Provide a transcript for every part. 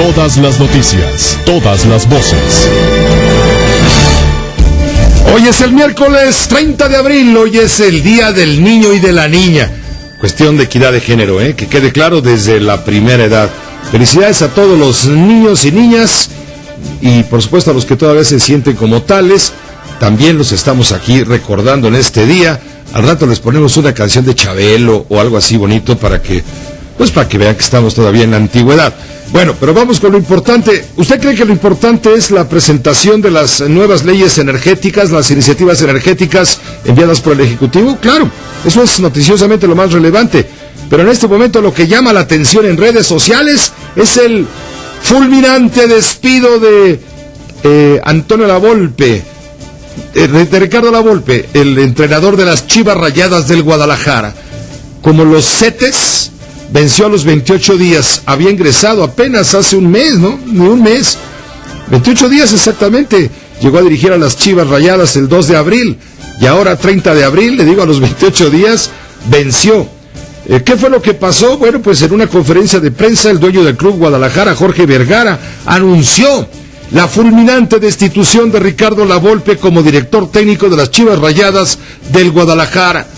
Todas las noticias, todas las voces. Hoy es el miércoles 30 de abril, hoy es el Día del Niño y de la Niña. Cuestión de equidad de género, que quede claro desde la primera edad. Felicidades a todos los niños y niñas y por supuesto a los que todavía se sienten como tales. También los estamos aquí recordando en este día. Al rato les ponemos una canción de Chabelo o algo así bonito para que vean que estamos todavía en la antigüedad. Bueno, pero vamos con lo importante. ¿Usted cree que lo importante es la presentación de las nuevas leyes energéticas, las iniciativas energéticas enviadas por el Ejecutivo? Claro, eso es noticiosamente lo más relevante. Pero en este momento lo que llama la atención en redes sociales es el fulminante despido de Antonio Lavolpe, de Ricardo Lavolpe, el entrenador de las Chivas Rayadas del Guadalajara. Como los Cetes venció a los 28 días, había ingresado apenas hace un mes, ¿no? Ni un mes. 28 días exactamente. Llegó a dirigir a las Chivas Rayadas el 2 de abril. Y ahora, 30 de abril, le digo, a los 28 días, venció. ¿Qué fue lo que pasó? Bueno, pues en una conferencia de prensa, el dueño del club Guadalajara, Jorge Vergara, anunció la fulminante destitución de Ricardo Lavolpe como director técnico de las Chivas Rayadas del Guadalajara.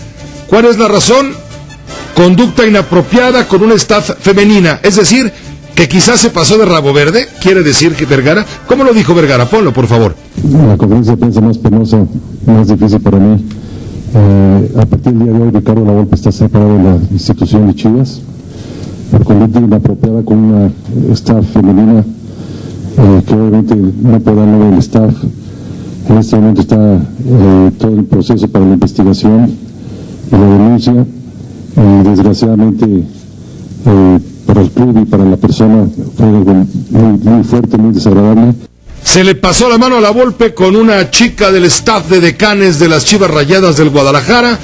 ¿Cuál es la razón? Conducta inapropiada con una staff femenina, es decir, que quizás se pasó de rabo verde, quiere decir que Vergara. ¿Cómo lo dijo Vergara? Ponlo, por favor. La conferencia de prensa más penosa, más difícil para mí. A partir del día de hoy, Ricardo Lavolpe está separado de la institución de Chivas por conducta inapropiada con una staff femenina que obviamente no puede dar nombre del staff. En este momento está todo el proceso para la investigación y la denuncia. Desgraciadamente para el club y para la persona fue algo muy fuerte, muy desagradable. Se le pasó la mano a Lavolpe con una chica del staff de decanes de las Chivas Rayadas del Guadalajara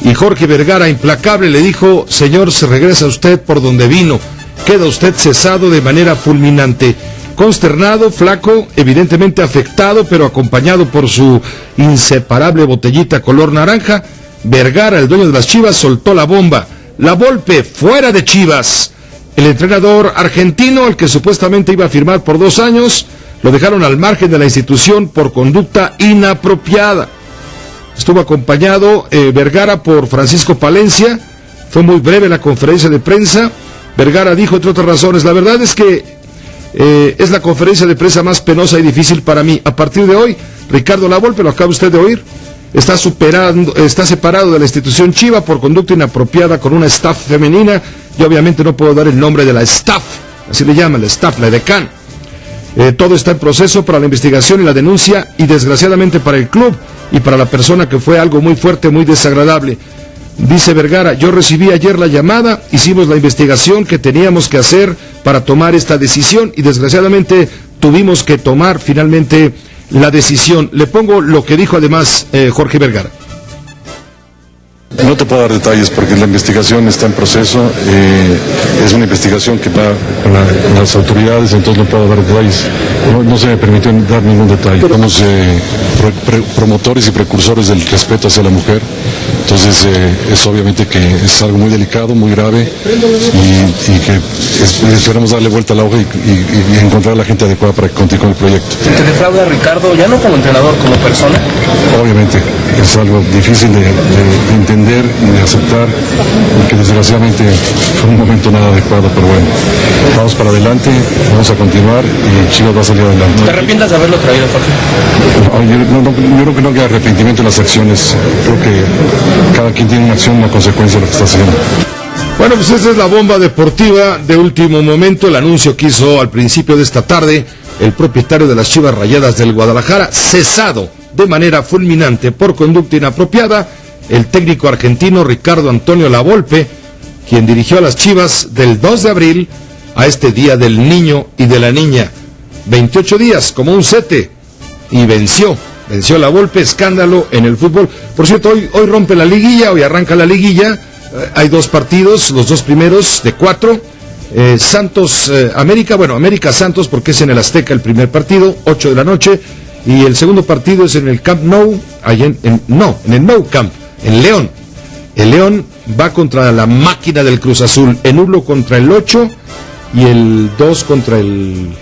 y Jorge Vergara, implacable, le dijo: señor, se regresa usted por donde vino, queda usted cesado de manera fulminante. Consternado, flaco, evidentemente afectado, pero acompañado por su inseparable botellita color naranja, Vergara, el dueño de las Chivas, soltó la bomba. Lavolpe, fuera de Chivas. El entrenador argentino, el que supuestamente iba a firmar por 2 años, lo dejaron al margen de la institución por conducta inapropiada. Estuvo acompañado Vergara por Francisco Palencia. Fue muy breve la conferencia de prensa. Vergara dijo, entre otras razones: la verdad es que es la conferencia de prensa más penosa y difícil para mí. A partir de hoy, Ricardo Lavolpe, lo acaba usted de oír, está separado de la institución Chiva por conducta inapropiada con una staff femenina. Yo obviamente no puedo dar el nombre de la staff, así le llaman, la staff, la decán. Todo está en proceso para la investigación y la denuncia, y desgraciadamente para el club y para la persona, que fue algo muy fuerte, muy desagradable. Dice Vergara: yo recibí ayer la llamada, hicimos la investigación que teníamos que hacer para tomar esta decisión y desgraciadamente tuvimos que tomar finalmente la decisión. Le pongo lo que dijo además Jorge Vergara. No te puedo dar detalles porque la investigación está en proceso, es una investigación que va con las autoridades, entonces no puedo dar detalles, no se me permitió dar ningún detalle. Somos promotores y precursores del respeto hacia la mujer, entonces es obviamente que es algo muy delicado, muy grave, y que esperamos darle vuelta a la hoja y encontrar a la gente adecuada para que continúe el proyecto. ¿Te defrauda Ricardo, ya no como entrenador, como persona? Obviamente, es algo difícil de entender y de aceptar, porque desgraciadamente fue un momento nada adecuado, pero bueno, vamos para adelante, vamos a continuar y Chivas va a salir adelante. ¿Te arrepientas de haberlo traído, Jorge? Yo creo que no hay arrepentimiento en las acciones, creo que cada quien tiene una acción, una consecuencia de lo que está haciendo. Bueno, pues esta es la bomba deportiva de último momento, el anuncio que hizo al principio de esta tarde el propietario de las Chivas Rayadas del Guadalajara, cesado de manera fulminante por conducta inapropiada, el técnico argentino Ricardo Antonio Lavolpe, quien dirigió a las Chivas del 2 de abril a este Día del Niño y de la Niña. 28 días como un sete, y venció Lavolpe, escándalo en el fútbol. Por cierto, hoy rompe la liguilla, hoy arranca la liguilla, hay 2 partidos, los 2 primeros de 4, Santos América, América Santos, porque es en el Azteca el primer partido, 8 de la noche, y el segundo partido es en el Camp Nou, en el Nou Camp, en León. El León va contra la máquina del Cruz Azul, en Ulo contra el 8, y el 2 contra el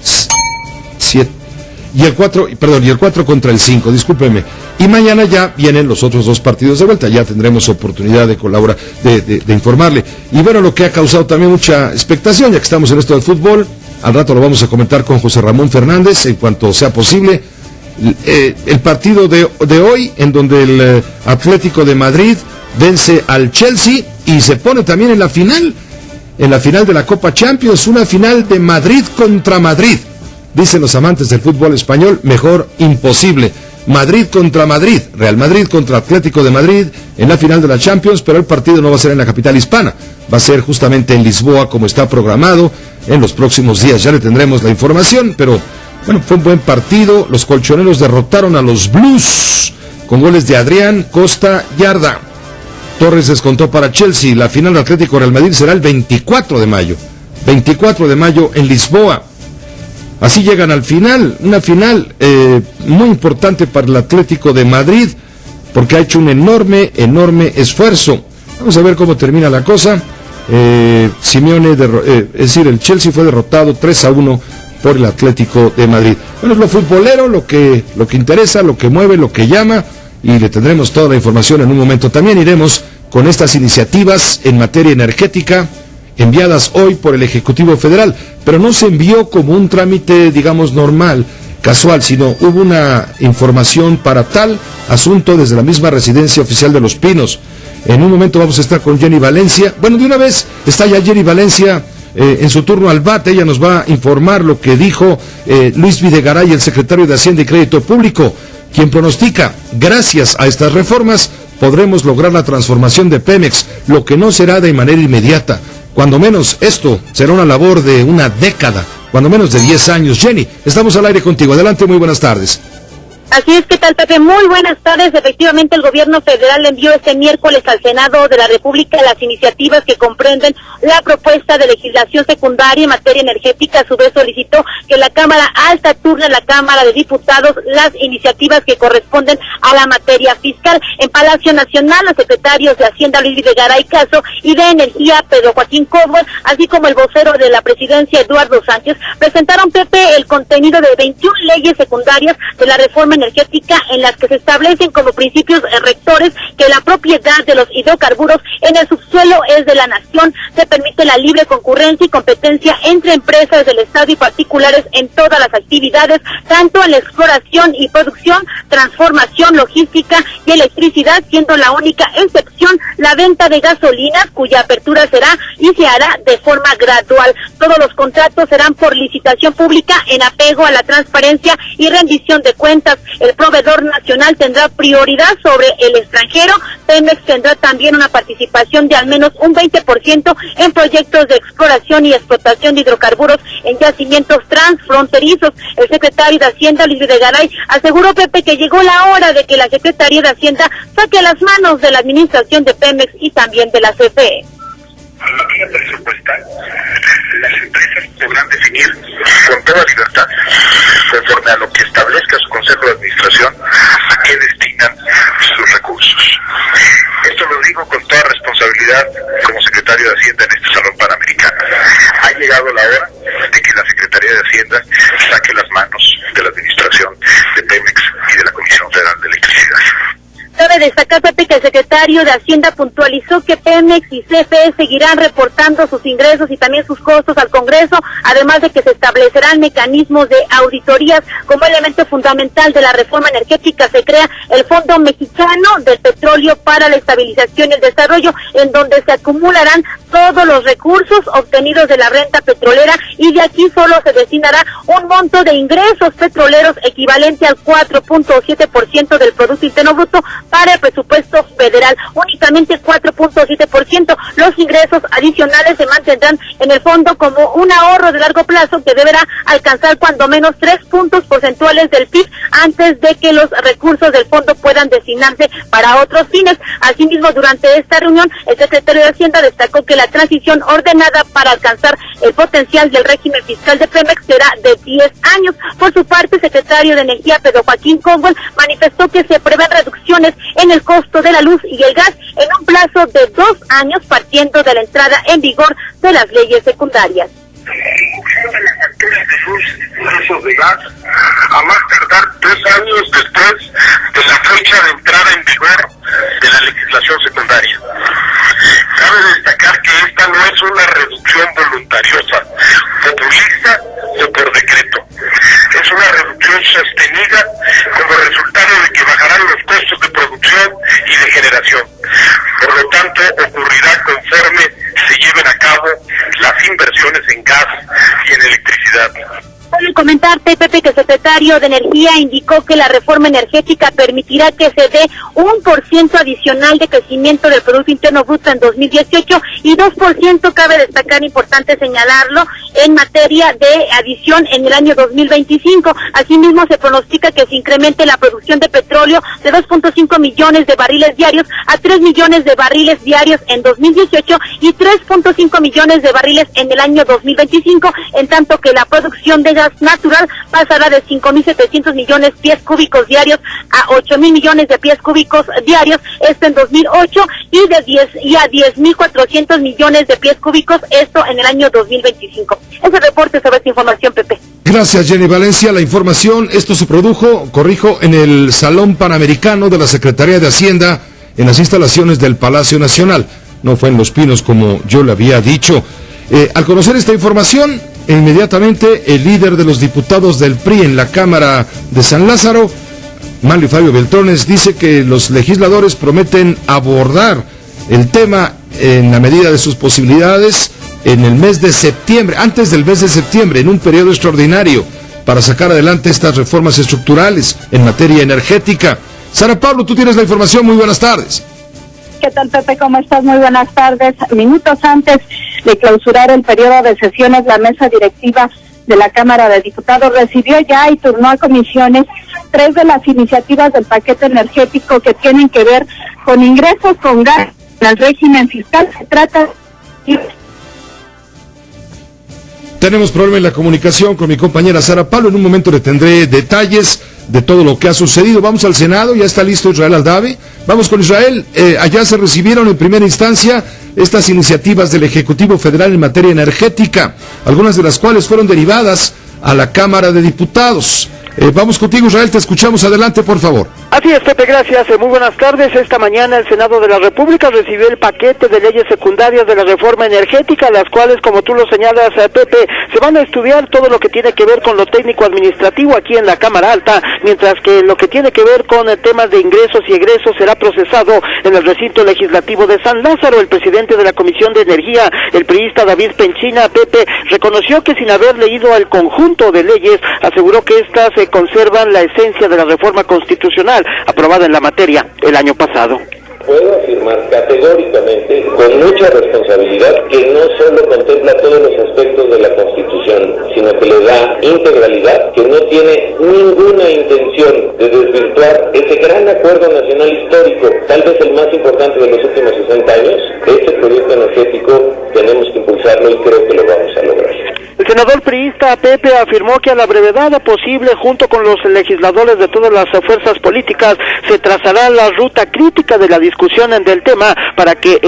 7. Y el 4 contra el 5, discúlpeme. Y mañana ya vienen los otros 2 partidos de vuelta, ya tendremos oportunidad de colaborar, de informarle. Y bueno, lo que ha causado también mucha expectación, ya que estamos en esto del fútbol, al rato lo vamos a comentar con José Ramón Fernández, en cuanto sea posible, el partido de hoy, en donde el Atlético de Madrid vence al Chelsea y se pone también en la final de la Copa Champions, una final de Madrid contra Madrid. Dicen los amantes del fútbol español, mejor imposible. Madrid contra Madrid, Real Madrid contra Atlético de Madrid en la final de la Champions, pero el partido no va a ser en la capital hispana, va a ser justamente en Lisboa, como está programado. En los próximos días ya le tendremos la información, pero bueno, fue un buen partido. Los colchoneros derrotaron a los Blues con goles de Adrián, Costa y Arda. Torres descontó para Chelsea. La final de Atlético Real Madrid será el 24 de mayo. 24 de mayo en Lisboa. Así llegan al final, una final muy importante para el Atlético de Madrid, porque ha hecho un enorme esfuerzo. Vamos a ver cómo termina la cosa. Simeone, es decir, el Chelsea fue derrotado 3-1 por el Atlético de Madrid. Bueno, es lo futbolero, lo que interesa, lo que mueve, lo que llama, y le tendremos toda la información en un momento. También iremos con estas iniciativas en materia energética, enviadas hoy por el Ejecutivo Federal, pero no se envió como un trámite, digamos, normal, casual, sino hubo una información para tal asunto desde la misma residencia oficial de Los Pinos. En un momento vamos a estar con Jenny Valencia. Bueno, de una vez está ya Jenny Valencia en su turno al bate. Ella nos va a informar lo que dijo Luis Videgaray, el secretario de Hacienda y Crédito Público, quien pronostica, gracias a estas reformas, podremos lograr la transformación de Pemex, lo que no será de manera inmediata. Cuando menos esto será una labor de una década, cuando menos de 10 años. Jenny, estamos al aire contigo. Adelante, muy buenas tardes. Así es, ¿qué tal, Pepe? Muy buenas tardes. Efectivamente, el gobierno federal envió este miércoles al Senado de la República las iniciativas que comprenden la propuesta de legislación secundaria en materia energética. A su vez solicitó que la Cámara Alta turne a la Cámara de Diputados las iniciativas que corresponden a la materia fiscal. En Palacio Nacional, los secretarios de Hacienda, Luis Videgaray Caso, y de Energía, Pedro Joaquín Cobos, así como el vocero de la Presidencia, Eduardo Sánchez, presentaron, Pepe, el contenido de 21 leyes secundarias de la reforma energética, en las que se establecen como principios rectores que la propiedad de los hidrocarburos en el subsuelo es de la nación, se permite la libre concurrencia y competencia entre empresas del Estado y particulares en todas las actividades, tanto en la exploración y producción, transformación, logística y electricidad, siendo la única excepción la venta de gasolinas, cuya apertura será y se hará de forma gradual. Todos los contratos serán por licitación pública en apego a la transparencia y rendición de cuentas. El proveedor nacional tendrá prioridad sobre el extranjero. Pemex tendrá también una participación de al menos un 20% en proyectos de exploración y explotación de hidrocarburos en yacimientos transfronterizos. El secretario de Hacienda, Luis Videgaray, aseguró, Pepe, que llegó la hora de que la Secretaría de Hacienda saque las manos de la administración de Pemex y también de la CFE. En materia presupuestal, las empresas podrán definir con toda libertad, conforme a lo que establezca su Consejo de Administración, a qué destinan sus recursos. Esto lo digo con toda responsabilidad como secretario de Hacienda en este Salón Panamericano. Ha llegado la hora de que la Secretaría de Hacienda saque las manos de la administración de Pemex y de la Comisión Federal de Electricidad. Cabe destacar, Pepe, que el secretario de Hacienda puntualizó que Pemex y CFE seguirán reportando sus ingresos y también sus costos al Congreso, además de que se establecerán mecanismos de auditorías. Como elemento fundamental de la reforma energética se crea el Fondo Mexicano del Petróleo para la Estabilización y el Desarrollo, en donde se acumularán todos los recursos obtenidos de la renta petrolera, y de aquí solo se destinará un monto de ingresos petroleros equivalente al 4.7% del Producto Interno Bruto para el presupuesto federal, únicamente 4.7%. Los ingresos adicionales se mantendrán en el fondo como un ahorro de largo plazo que deberá alcanzar cuando menos 3 puntos porcentuales del PIB antes de que los recursos del fondo puedan destinarse para otros fines. Asimismo, durante esta reunión, el secretario de Hacienda destacó que la transición ordenada para alcanzar el potencial del régimen fiscal de Pemex será de 10 años. Por su parte, el secretario de Energía, Pedro Joaquín Cobos, manifestó que se prevén reducciones en el costo de la luz y el gas en un plazo de 2 años, partiendo de la entrada en vigor de las leyes secundarias. de las facturas de luz y precios de gas a más tardar 3 años después de la fecha de entrada en vigor de la legislación secundaria. Cabe destacar que esta no es una reducción voluntariosa, populista o por decreto. Es una reducción sostenida como resultado de que bajarán los costos de producción y de generación. Por lo tanto, ocurrirá conforme se lleven a cabo las inversiones en gas y en electricidad. Puedo comentarte, Pepe, que el secretario de Energía indicó que la reforma energética permitirá que se dé 1% adicional de crecimiento del Producto Interno Bruto en 2018 y 2%, cabe destacar, importante señalarlo, en materia de adición en el año 2025. Asimismo, se pronostica que se incremente la producción de petróleo de 2.5 millones de barriles diarios a 3 millones de barriles diarios en 2018 y 3.5 millones de barriles en el año 2025, en tanto que la producción de gas natural pasará de 5.700 millones pies cúbicos diarios a 8.000 millones de pies cúbicos diarios, esto en 2008, y a 10.400 millones de pies cúbicos, esto en el año 2025. Ese reporte sobre esta información, Pepe. Gracias, Jenny Valencia. La información, esto se produjo, corrijo, en el Salón Panamericano de la Secretaría de Hacienda, en las instalaciones del Palacio Nacional. No fue en Los Pinos, como yo le había dicho. Al conocer esta información, inmediatamente el líder de los diputados del PRI en la Cámara de San Lázaro, Manlio Fabio Beltrones, dice que los legisladores prometen abordar el tema en la medida de sus posibilidades en el mes de septiembre, antes del mes de septiembre, en un periodo extraordinario, para sacar adelante estas reformas estructurales en materia energética. Sara Pablo, tú tienes la información. Muy buenas tardes. ¿Qué tal, Pepe? ¿Cómo estás? Muy buenas tardes. Minutos antes de clausurar el periodo de sesiones, la mesa directiva de la Cámara de Diputados recibió ya y turnó a comisiones 3 de las iniciativas del paquete energético que tienen que ver con ingresos con gas en el régimen fiscal. Se trata de... Tenemos problema en la comunicación con mi compañera Sara Pablo. En un momento le tendré detalles de todo lo que ha sucedido. Vamos al Senado, ya está listo Israel Aldave. Vamos con Israel. Allá se recibieron en primera instancia estas iniciativas del Ejecutivo Federal en materia energética, algunas de las cuales fueron derivadas a la Cámara de Diputados. Vamos contigo, Israel, te escuchamos. Adelante, por favor. Así es, Pepe, gracias. Muy buenas tardes. Esta mañana el Senado de la República recibió el paquete de leyes secundarias de la reforma energética, las cuales, como tú lo señalas, Pepe, se van a estudiar todo lo que tiene que ver con lo técnico-administrativo aquí en la Cámara Alta, mientras que lo que tiene que ver con temas de ingresos y egresos será procesado en el recinto legislativo de San Lázaro. El presidente de la Comisión de Energía, el priista David Penchina, Pepe, reconoció que sin haber leído al conjunto de leyes, aseguró que estas conservan la esencia de la reforma constitucional aprobada en la materia el año pasado. Puedo afirmar categóricamente, con mucha responsabilidad, que no solo contempla todos los aspectos de la Constitución, sino que le da integralidad, que no tiene ninguna intención de desvirtuar ese gran acuerdo nacional histórico, tal vez el más importante de los últimos 60 años. Este proyecto energético tenemos que impulsarlo y creo que lo vamos a lograr. El senador priista Pepe afirmó que a la brevedad posible, junto con los legisladores de todas las fuerzas políticas, se trazará la ruta crítica de la discusión del tema para que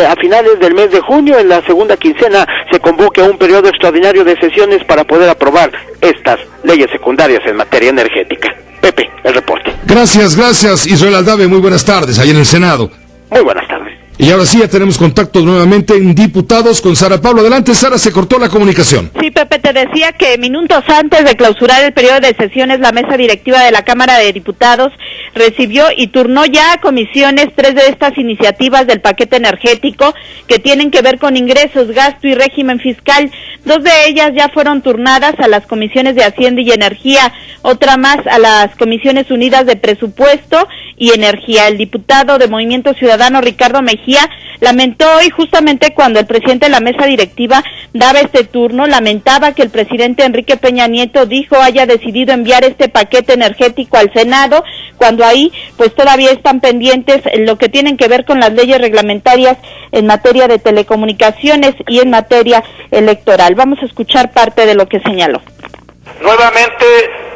a finales del mes de junio, en la segunda quincena, se convoque un periodo extraordinario de sesiones para poder aprobar estas leyes secundarias en materia energética. Pepe, el reporte. Gracias, Israel Aldave. Muy buenas tardes, ahí en el Senado. Muy buenas tardes. Y ahora sí, ya tenemos contacto nuevamente en Diputados con Sara Pablo. Adelante, Sara, se cortó la comunicación. Sí, Pepe, te decía que minutos antes de clausurar el periodo de sesiones, la mesa directiva de la Cámara de Diputados recibió y turnó ya a comisiones 3 de estas iniciativas del paquete energético que tienen que ver con ingresos, gasto y régimen fiscal. 2 de ellas ya fueron turnadas a las comisiones de Hacienda y Energía, otra más a las comisiones unidas de Presupuesto y Energía. El diputado de Movimiento Ciudadano, Ricardo Mejía, lamentó hoy, justamente cuando el presidente de la mesa directiva daba este turno, lamentaba que el presidente Enrique Peña Nieto haya decidido enviar este paquete energético al Senado, cuando ahí pues todavía están pendientes lo que tienen que ver con las leyes reglamentarias en materia de telecomunicaciones y en materia electoral. Vamos a escuchar parte de lo que señaló. Nuevamente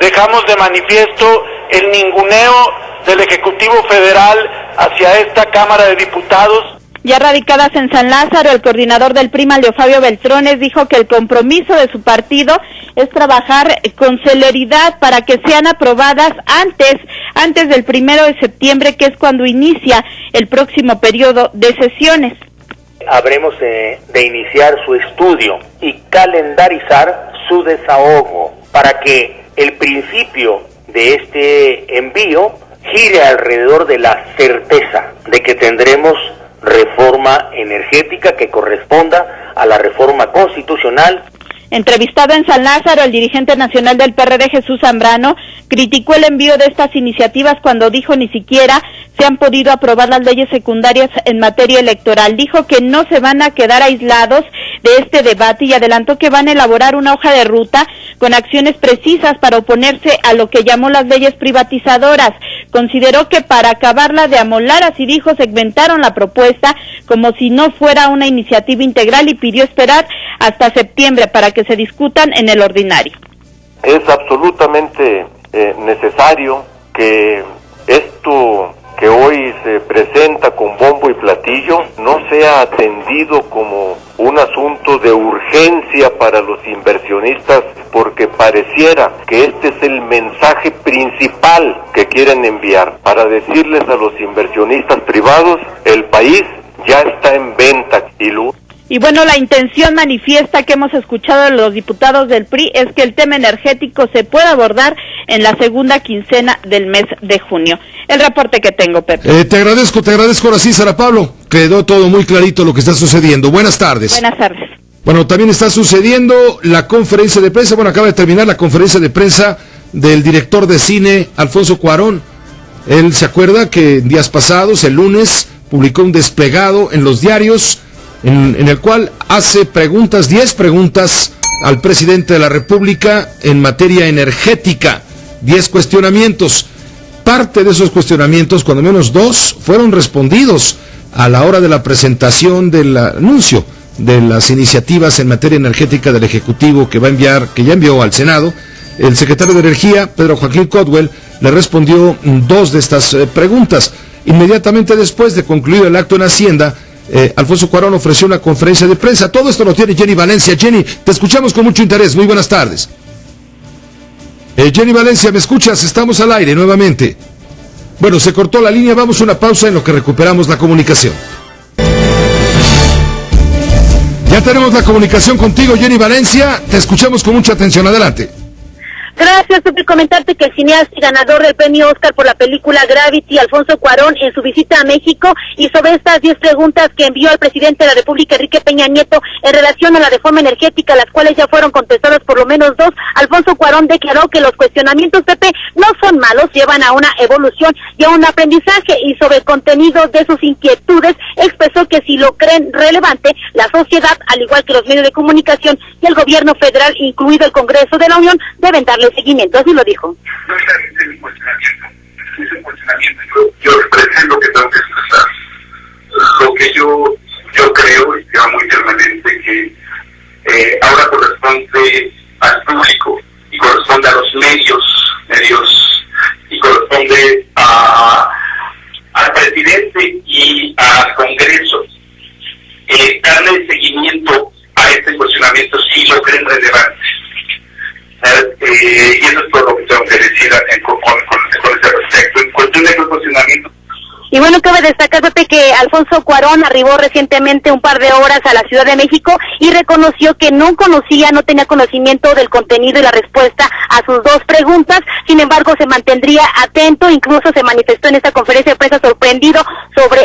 dejamos de manifiesto el ninguneo del Ejecutivo Federal hacia esta Cámara de Diputados. Ya radicadas en San Lázaro, el coordinador del PRI, Leofabio Beltrones, dijo que el compromiso de su partido es trabajar con celeridad para que sean aprobadas antes del 1 de septiembre, que es cuando inicia el próximo periodo de sesiones. Habremos de iniciar su estudio y calendarizar su desahogo para que el principio de este envío gire alrededor de la certeza de que tendremos reforma energética que corresponda a la reforma constitucional. Entrevistado en San Lázaro, el dirigente nacional del PRD, Jesús Zambrano, criticó el envío de estas iniciativas cuando dijo ni siquiera se han podido aprobar las leyes secundarias en materia electoral. Dijo que no se van a quedar aislados de este debate y adelantó que van a elaborar una hoja de ruta con acciones precisas para oponerse a lo que llamó las leyes privatizadoras. Consideró que para acabarla de amolar, así dijo, segmentaron la propuesta como si no fuera una iniciativa integral y pidió esperar hasta septiembre para que se discutan en el ordinario. Es absolutamente necesario que esto que hoy se presenta con bombo y platillo no sea atendido como un asunto de urgencia para los inversionistas, porque pareciera que este es el mensaje principal que quieren enviar, para decirles a los inversionistas privados: el país ya está en venta. Y bueno, la intención manifiesta que hemos escuchado de los diputados del PRI es que el tema energético se pueda abordar en la segunda quincena del mes de junio. El reporte que tengo, Pepe. Te agradezco ahora sí, Sara Pablo. Quedó todo muy clarito lo que está sucediendo. Buenas tardes. Buenas tardes. Bueno, también está sucediendo la conferencia de prensa. Bueno, acaba de terminar la conferencia de prensa del director de cine, Alfonso Cuarón. Él se acuerda que días pasados, el lunes, publicó un desplegado en los diarios en el cual hace 10 preguntas al presidente de la República en materia energética, 10 cuestionamientos. Parte de esos cuestionamientos, cuando menos 2, fueron respondidos a la hora de la presentación del anuncio de las iniciativas en materia energética del Ejecutivo que ya envió al Senado. El secretario de Energía, Pedro Joaquín Codwell, le respondió 2 de estas preguntas. Inmediatamente después de concluir el acto en Hacienda, Alfonso Cuarón ofreció una conferencia de prensa. Todo esto lo tiene Jenny Valencia. Jenny, te escuchamos con mucho interés. Muy buenas tardes. Jenny Valencia, ¿me escuchas? Estamos al aire nuevamente. Bueno, se cortó la línea. Vamos a una pausa en lo que recuperamos la comunicación. Ya tenemos la comunicación contigo, Jenny Valencia. Te escuchamos con mucha atención. Adelante. Gracias, Pepe. Comentarte que el cineasta y ganador del premio Oscar por la película Gravity, Alfonso Cuarón, en su visita a México, y sobre estas 10 preguntas que envió al presidente de la República, Enrique Peña Nieto, en relación a la reforma energética, las cuales ya fueron contestadas por lo menos 2, Alfonso Cuarón declaró que los cuestionamientos, Pepe, no son malos, llevan a una evolución y a un aprendizaje, y sobre el contenido de sus inquietudes, expresó que si lo creen relevante, la sociedad, al igual que los medios de comunicación y el gobierno federal, incluido el Congreso de la Unión, deben darle seguimiento. Así lo dijo. No es un cuestionamiento, es un cuestionamiento. Yo expresé lo que tengo que expresar. Lo que yo creo, y creo muy firmemente, que ahora corresponde al público y corresponde a los medios y corresponde al presidente y al Congreso darle seguimiento a este cuestionamiento si lo creen relevante. Y eso es todo lo que tengo que decir con ese respecto. En cuestión de cuestionamiento. Y bueno, cabe destacar, Pepe, que Alfonso Cuarón arribó recientemente un par de horas a la Ciudad de México y reconoció que no tenía conocimiento del contenido y la respuesta a sus 2 preguntas. Sin embargo, se mantendría atento, incluso se manifestó en esta conferencia de prensa sorprendido sobre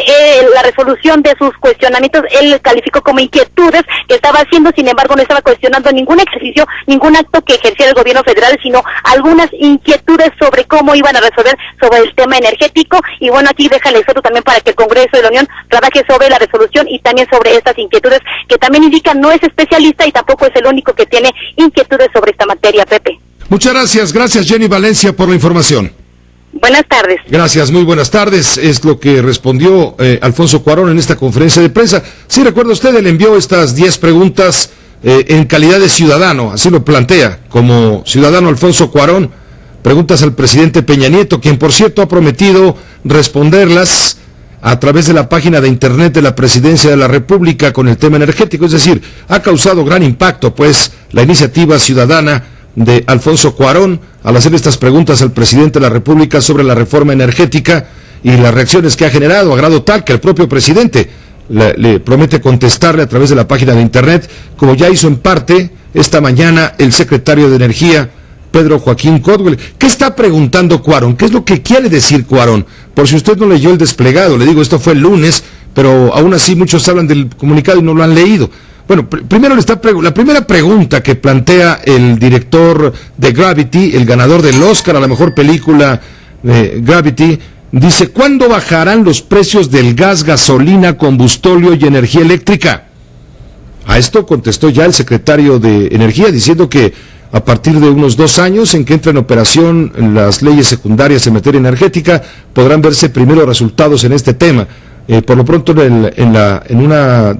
la resolución de sus cuestionamientos. Él calificó como inquietudes que estaba haciendo, sin embargo, no estaba cuestionando ningún ejercicio, ningún acto que ejerciera el gobierno federal, sino algunas inquietudes sobre cómo iban a resolver sobre el tema energético. Y bueno, aquí déjale eso también para que el Congreso de la Unión trabaje sobre la resolución y también sobre estas inquietudes, que también indican no es especialista y tampoco es el único que tiene inquietudes sobre esta materia, Pepe. Muchas gracias Jenny Valencia por la información. Buenas tardes. Gracias, muy buenas tardes. Es lo que respondió Alfonso Cuarón en esta conferencia de prensa. Sí, recuerda usted, él envió estas 10 preguntas en calidad de ciudadano, así lo plantea, como ciudadano Alfonso Cuarón. Preguntas al presidente Peña Nieto, quien por cierto ha prometido responderlas a través de la página de internet de la Presidencia de la República con el tema energético. Es decir, ha causado gran impacto, pues, la iniciativa ciudadana de Alfonso Cuarón al hacer estas preguntas al presidente de la República sobre la reforma energética y las reacciones que ha generado, a grado tal que el propio presidente le promete contestarle a través de la página de internet, como ya hizo en parte esta mañana el secretario de Energía, Pedro Joaquín Codwell. ¿Qué está preguntando Cuarón? ¿Qué es lo que quiere decir Cuarón? Por si usted no leyó el desplegado, le digo, esto fue el lunes, pero aún así muchos hablan del comunicado y no lo han leído. Bueno, primero la primera pregunta que plantea el director de Gravity, el ganador del Oscar a la mejor película Gravity, dice: ¿cuándo bajarán los precios del gas, gasolina, combustóleo y energía eléctrica? A esto contestó ya el secretario de Energía diciendo que a partir de unos 2 años en que entra en operación las leyes secundarias en materia energética, podrán verse primero resultados en este tema. Por lo pronto en una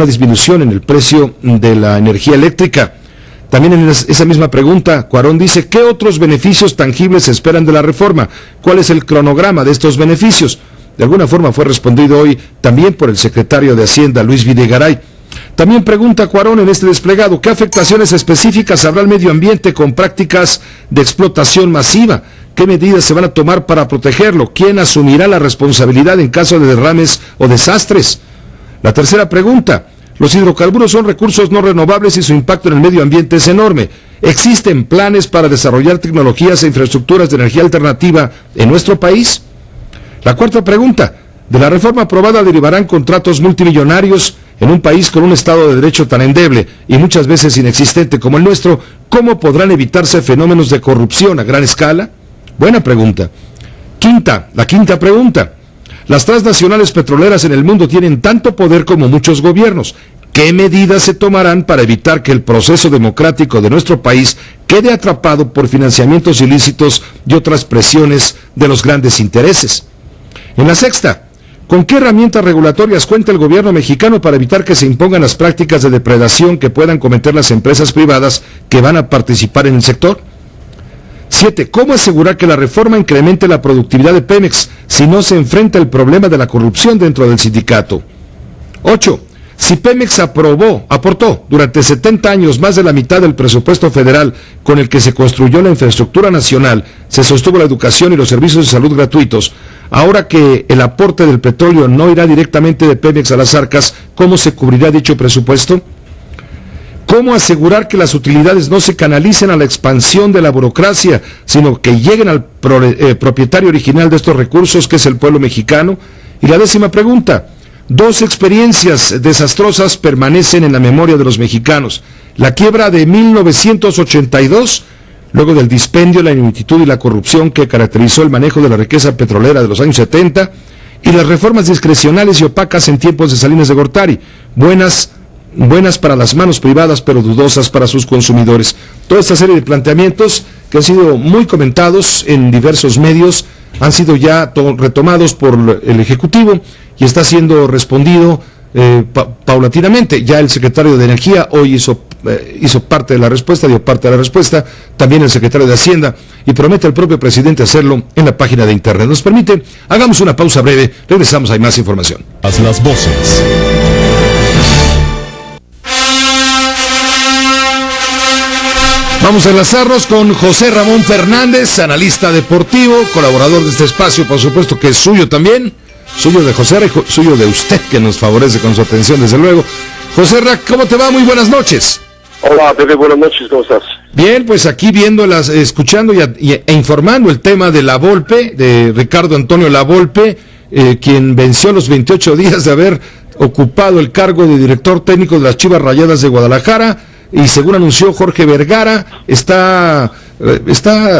disminución en el precio de la energía eléctrica. También en esa misma pregunta, Cuarón dice: ¿qué otros beneficios tangibles se esperan de la reforma? ¿Cuál es el cronograma de estos beneficios? De alguna forma fue respondido hoy también por el secretario de Hacienda, Luis Videgaray. También pregunta Cuarón en este desplegado: ¿qué afectaciones específicas habrá al medio ambiente con prácticas de explotación masiva? ¿Qué medidas se van a tomar para protegerlo? ¿Quién asumirá la responsabilidad en caso de derrames o desastres? La tercera pregunta: los hidrocarburos son recursos no renovables y su impacto en el medio ambiente es enorme. ¿Existen planes para desarrollar tecnologías e infraestructuras de energía alternativa en nuestro país? La cuarta pregunta: de la reforma aprobada derivarán contratos multimillonarios en un país con un Estado de Derecho tan endeble y muchas veces inexistente como el nuestro. ¿Cómo podrán evitarse fenómenos de corrupción a gran escala? Buena pregunta. La quinta pregunta: las transnacionales petroleras en el mundo tienen tanto poder como muchos gobiernos. ¿Qué medidas se tomarán para evitar que el proceso democrático de nuestro país quede atrapado por financiamientos ilícitos y otras presiones de los grandes intereses? En la sexta: ¿con qué herramientas regulatorias cuenta el gobierno mexicano para evitar que se impongan las prácticas de depredación que puedan cometer las empresas privadas que van a participar en el sector? 7. ¿Cómo asegurar que la reforma incremente la productividad de Pemex si no se enfrenta el problema de la corrupción dentro del sindicato? 8. Si Pemex aportó durante 70 años más de la mitad del presupuesto federal con el que se construyó la infraestructura nacional, se sostuvo la educación y los servicios de salud gratuitos, ahora que el aporte del petróleo no irá directamente de Pemex a las arcas, ¿cómo se cubrirá dicho presupuesto? ¿Cómo asegurar que las utilidades no se canalicen a la expansión de la burocracia, sino que lleguen al propietario original de estos recursos, que es el pueblo mexicano? Y la 10ª pregunta: 2 experiencias desastrosas permanecen en la memoria de los mexicanos: la quiebra de 1982, luego del dispendio, la ineptitud y la corrupción que caracterizó el manejo de la riqueza petrolera de los años 70, y las reformas discrecionales y opacas en tiempos de Salinas de Gortari, buenas para las manos privadas, pero dudosas para sus consumidores. Toda esta serie de planteamientos que han sido muy comentados en diversos medios han sido ya retomados por el Ejecutivo y está siendo respondido paulatinamente. Ya el secretario de Energía hoy hizo parte de la respuesta, dio parte de la respuesta, también el secretario de Hacienda, y promete al propio presidente hacerlo en la página de internet. Nos permite, hagamos una pausa breve, regresamos, hay más información. Las voces. Vamos a enlazarnos con José Ramón Fernández, analista deportivo, colaborador de este espacio, por supuesto que es suyo también, suyo de José Ra, suyo de usted, que nos favorece con su atención, desde luego. José Ra, ¿cómo te va? Muy buenas noches. Hola, Pepe, buenas noches, ¿cómo estás? Bien, pues aquí escuchando e informando el tema de La Volpe, de Ricardo Antonio La Volpe, quien venció los 28 días de haber ocupado el cargo de director técnico de las Chivas Rayadas de Guadalajara. Y según anunció Jorge Vergara,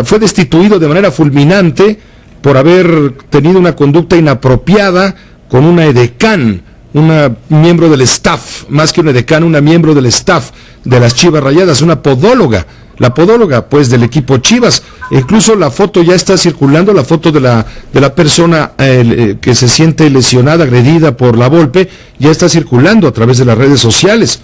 fue destituido de manera fulminante por haber tenido una conducta inapropiada con una edecán, una miembro del staff, más que una edecán, una miembro del staff de las Chivas Rayadas, una podóloga, la podóloga pues del equipo Chivas. Incluso la foto ya está circulando, la foto de la persona que se siente lesionada, agredida por La Volpe, ya está circulando a través de las redes sociales.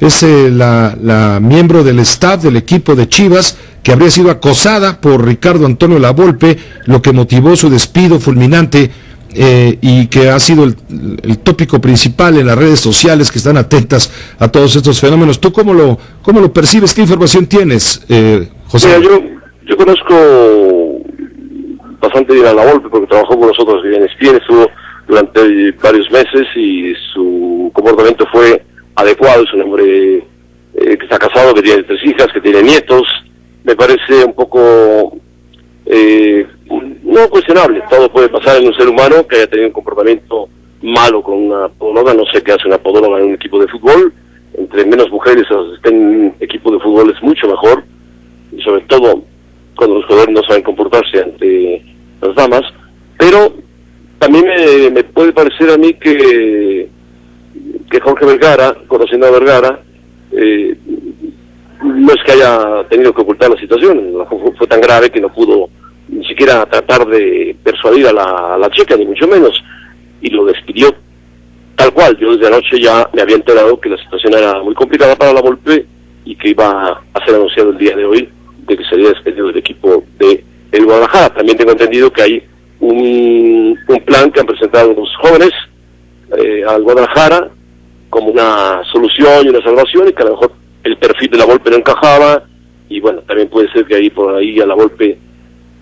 Es la miembro del staff del equipo de Chivas que habría sido acosada por Ricardo Antonio La Volpe, lo que motivó su despido fulminante y que ha sido el tópico principal en las redes sociales que están atentas a todos estos fenómenos. ¿Tú cómo lo percibes? ¿Qué información tienes, José? Mira, yo conozco bastante bien a La Volpe porque trabajó con nosotros en ESPN, estuvo durante varios meses y su comportamiento fue adecuado. Es un hombre que está casado, que tiene 3 hijas, que tiene nietos. Me parece un poco no cuestionable. Todo puede pasar en un ser humano que haya tenido un comportamiento malo con una podóloga. No sé qué hace una podóloga en un equipo de fútbol. Entre menos mujeres estén en un equipo de fútbol es mucho mejor, y sobre todo cuando los jugadores no saben comportarse ante las damas. Pero también me puede parecer a mí que Jorge Vergara, conociendo a Vergara, no es que haya tenido que ocultar la situación. Fue tan grave que no pudo ni siquiera tratar de persuadir a la chica, ni mucho menos, y lo despidió tal cual. Yo desde anoche ya me había enterado que la situación era muy complicada para La Volpe y que iba a ser anunciado el día de hoy de que sería despedido del equipo de el Guadalajara. También tengo entendido que hay un plan que han presentado los jóvenes al Guadalajara como una solución y una salvación, y que a lo mejor el perfil de La Volpe no encajaba, y bueno, también puede ser que ahí por ahí a La Volpe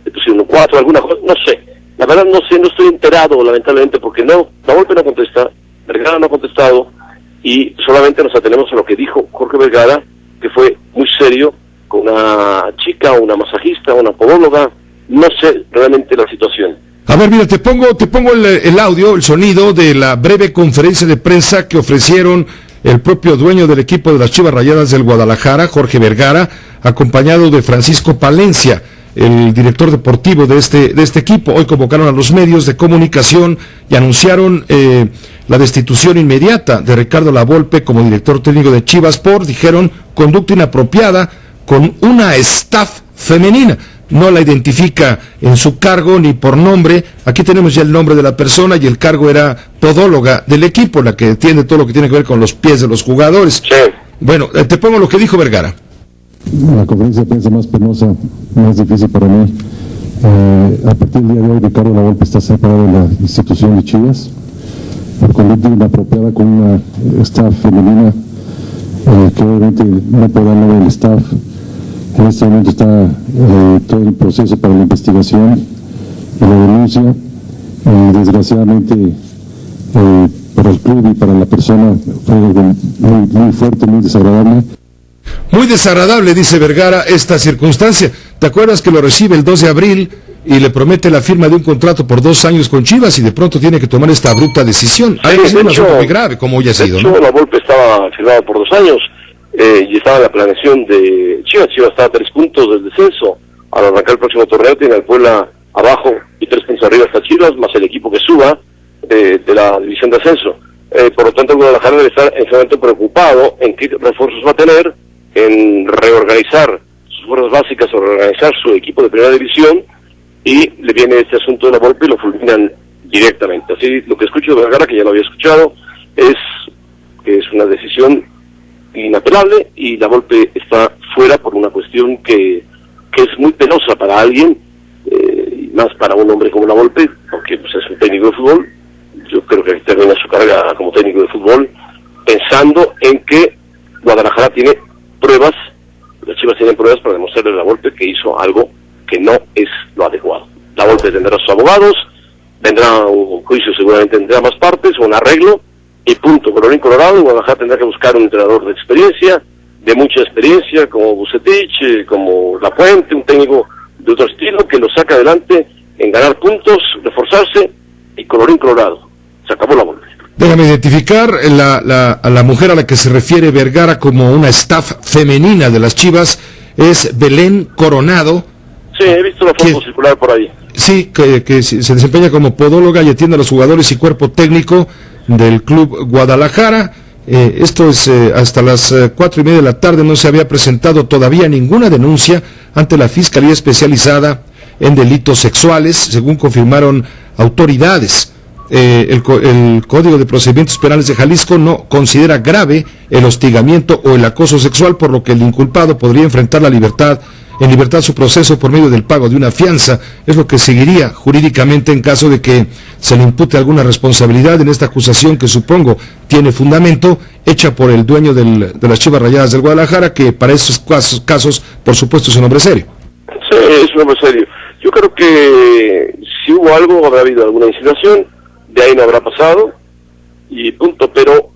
le pusieron 4, alguna cosa, no sé. La verdad no sé, no estoy enterado, lamentablemente, porque La Volpe no contesta, Vergara no ha contestado, y solamente nos atenemos a lo que dijo Jorge Vergara, que fue muy serio, con una chica, una masajista, una podóloga. No sé realmente la situación. A ver, mira, te pongo el audio, el sonido de la breve conferencia de prensa que ofrecieron el propio dueño del equipo de las Chivas Rayadas del Guadalajara, Jorge Vergara, acompañado de Francisco Palencia, el director deportivo de este equipo. Hoy convocaron a los medios de comunicación y anunciaron la destitución inmediata de Ricardo La Volpe como director técnico de Chivas por, dijeron, conducta inapropiada con una staff femenina. No la identifica en su cargo ni por nombre. Aquí tenemos ya el nombre de la persona, y el cargo era podóloga del equipo, la que entiende todo lo que tiene que ver con los pies de los jugadores. Sí. Bueno, te pongo lo que dijo Vergara. La conferencia de prensa más penosa, más difícil para mí. A partir del día de hoy, Ricardo La Volpe está separado de la institución de Chivas por conducta inapropiada con una staff femenina que obviamente no podrá hablar del staff. En este momento está todo el proceso para la investigación y la denuncia. Desgraciadamente, para el club y para la persona fue algo muy fuerte, muy desagradable. Muy desagradable, dice Vergara, esta circunstancia. ¿Te acuerdas que lo recibe el 2 de abril y le promete la firma de un contrato por 2 años con Chivas, y de pronto tiene que tomar esta abrupta decisión? Sí, hay que ser una cosa muy grave, como hoy ha sido, de hecho, ¿no? La Volpe estaba firmado por 2 años. Y estaba en la planeación de Chivas. Chivas estaba a 3 puntos del descenso. Al arrancar el próximo torneo tiene al Puebla abajo y 3 puntos arriba hasta Chivas, más el equipo que suba de la división de ascenso. Por lo tanto, el Guadalajara debe estar en este momento preocupado en qué refuerzos va a tener, en reorganizar sus fuerzas básicas o reorganizar su equipo de primera división, y le viene este asunto de La Volpe y lo fulminan directamente. Así, lo que escucho de Vergara, que ya lo había escuchado, es que es una decisión inapelable, y La Volpe está fuera por una cuestión que es muy penosa para alguien, y más para un hombre como La Volpe, porque pues, es un técnico de fútbol. Yo creo que termina su carrera como técnico de fútbol pensando en que Guadalajara tiene pruebas, las Chivas tienen pruebas para demostrarle a La Volpe que hizo algo que no es lo adecuado. La Volpe tendrá sus abogados, vendrá un juicio seguramente entre ambas partes, un arreglo, y punto. Colorín colorado, y Guadalajara tendrá que buscar un entrenador de experiencia, de mucha experiencia, como Bucetich, como Lapuente, un técnico de otro estilo, que lo saca adelante en ganar puntos, reforzarse, y colorín colorado. Se acabó La Volpe. Déjame identificar a la mujer a la que se refiere Vergara como una staff femenina de las Chivas. Es Belén Coronado. Sí, he visto la foto circular por ahí. Sí, que se desempeña como podóloga y atiende a los jugadores y cuerpo técnico del Club Guadalajara. Esto es hasta las 4:30 de la tarde. No se había presentado todavía ninguna denuncia ante la Fiscalía Especializada en Delitos Sexuales, según confirmaron autoridades. El Código de Procedimientos Penales de Jalisco no considera grave el hostigamiento o el acoso sexual, por lo que el inculpado podría enfrentar la libertad en libertad su proceso por medio del pago de una fianza. Es lo que seguiría jurídicamente en caso de que se le impute alguna responsabilidad en esta acusación que supongo tiene fundamento, hecha por el dueño de las Chivas Rayadas del Guadalajara, que para esos casos, por supuesto, es un hombre serio. Sí, es un hombre serio. Yo creo que si hubo algo, habrá habido alguna insinuación, de ahí no habrá pasado, y punto, pero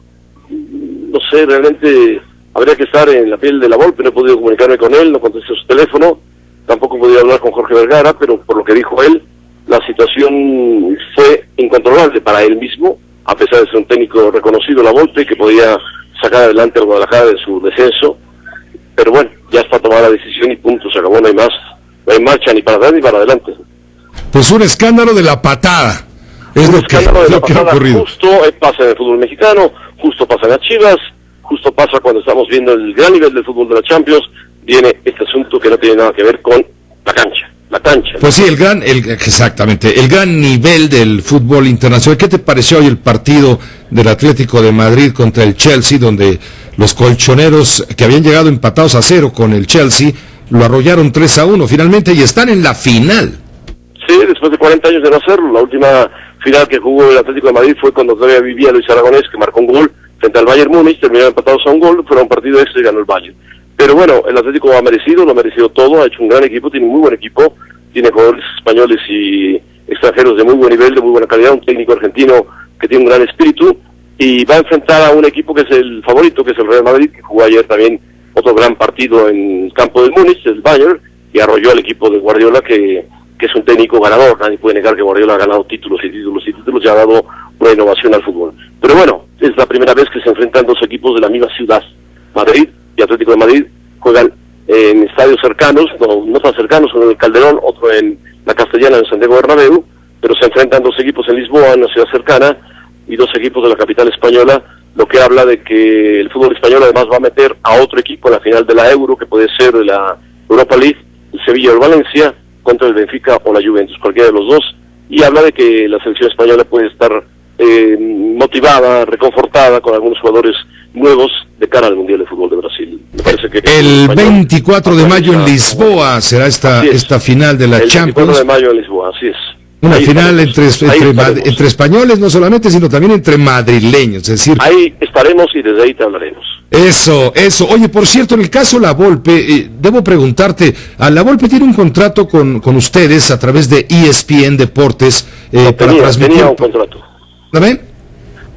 no sé, realmente habría que estar en la piel de la Volpe. No he podido comunicarme con él, no contesté su teléfono, tampoco he podido hablar con Jorge Vergara, pero por lo que dijo él, la situación fue incontrolable para él mismo, a pesar de ser un técnico reconocido, la Volpe, que podía sacar adelante al Guadalajara de su descenso, pero bueno, ya está tomada la decisión y punto, se acabó, no hay más, no hay marcha ni para atrás ni para adelante. Pues un escándalo de la patada. Es lo que ha ocurrido. Justo pasa en el fútbol mexicano, justo pasa en las Chivas, justo pasa cuando estamos viendo el gran nivel del fútbol de la Champions, viene este asunto que no tiene nada que ver con la cancha. Pues sí, exactamente, el gran nivel del fútbol internacional. ¿Qué te pareció hoy el partido del Atlético de Madrid contra el Chelsea, donde los colchoneros que habían llegado empatados a 0 con el Chelsea, lo arrollaron 3-1 finalmente y están en la final? Sí, después de 40 años de no hacerlo, la última final que jugó el Atlético de Madrid fue cuando todavía vivía Luis Aragonés, que marcó un gol frente al Bayern Múnich, terminaron empatados a un gol, fueron un partido extra y ganó el Bayern. Pero bueno, el Atlético lo ha merecido todo, ha hecho un gran equipo, tiene un muy buen equipo, tiene jugadores españoles y extranjeros de muy buen nivel, de muy buena calidad, un técnico argentino que tiene un gran espíritu, y va a enfrentar a un equipo que es el favorito, que es el Real Madrid, que jugó ayer también otro gran partido en el campo del Múnich, el Bayern, y arrolló al equipo de Guardiola, que es un técnico ganador. Nadie puede negar que Guardiola ha ganado títulos y ha dado una innovación al fútbol. Pero bueno, es la primera vez que se enfrentan dos equipos de la misma ciudad. Madrid y Atlético de Madrid juegan en estadios cercanos, no tan cercanos, uno en el Calderón, otro en la Castellana, en Santiago Bernabéu, pero se enfrentan dos equipos en Lisboa, en una ciudad cercana, y dos equipos de la capital española, lo que habla de que el fútbol español además va a meter a otro equipo en la final de la Euro, que puede ser de la Europa League, el Sevilla o el Valencia, contra el Benfica o la Juventus, cualquiera de los dos, y habla de que la selección española puede estar motivada, reconfortada con algunos jugadores nuevos de cara al Mundial de Fútbol de Brasil. Me parece que el 24 de mayo en Lisboa será esta final de la Champions. El 24 de mayo en Lisboa, así es. Una final entre españoles, no solamente, sino también entre madrileños, es decir... Ahí estaremos y desde ahí te hablaremos. Eso. Oye, por cierto, en el caso La Volpe, debo preguntarte, La Volpe tiene un contrato con ustedes a través de ESPN Deportes para transmitir... Tenía un contrato. ¿También?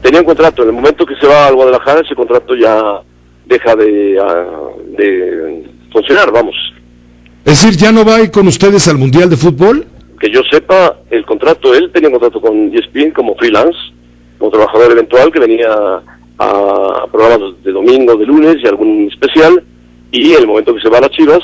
Tenía un contrato. En el momento que se va al Guadalajara, ese contrato ya deja de funcionar, vamos. Es decir, ¿ya no va a ir con ustedes al Mundial de Fútbol? Que yo sepa, el contrato, él tenía un contrato con ESPN como freelance, como trabajador eventual, que venía a programas de domingo, de lunes y algún especial, y en el momento que se va a las Chivas,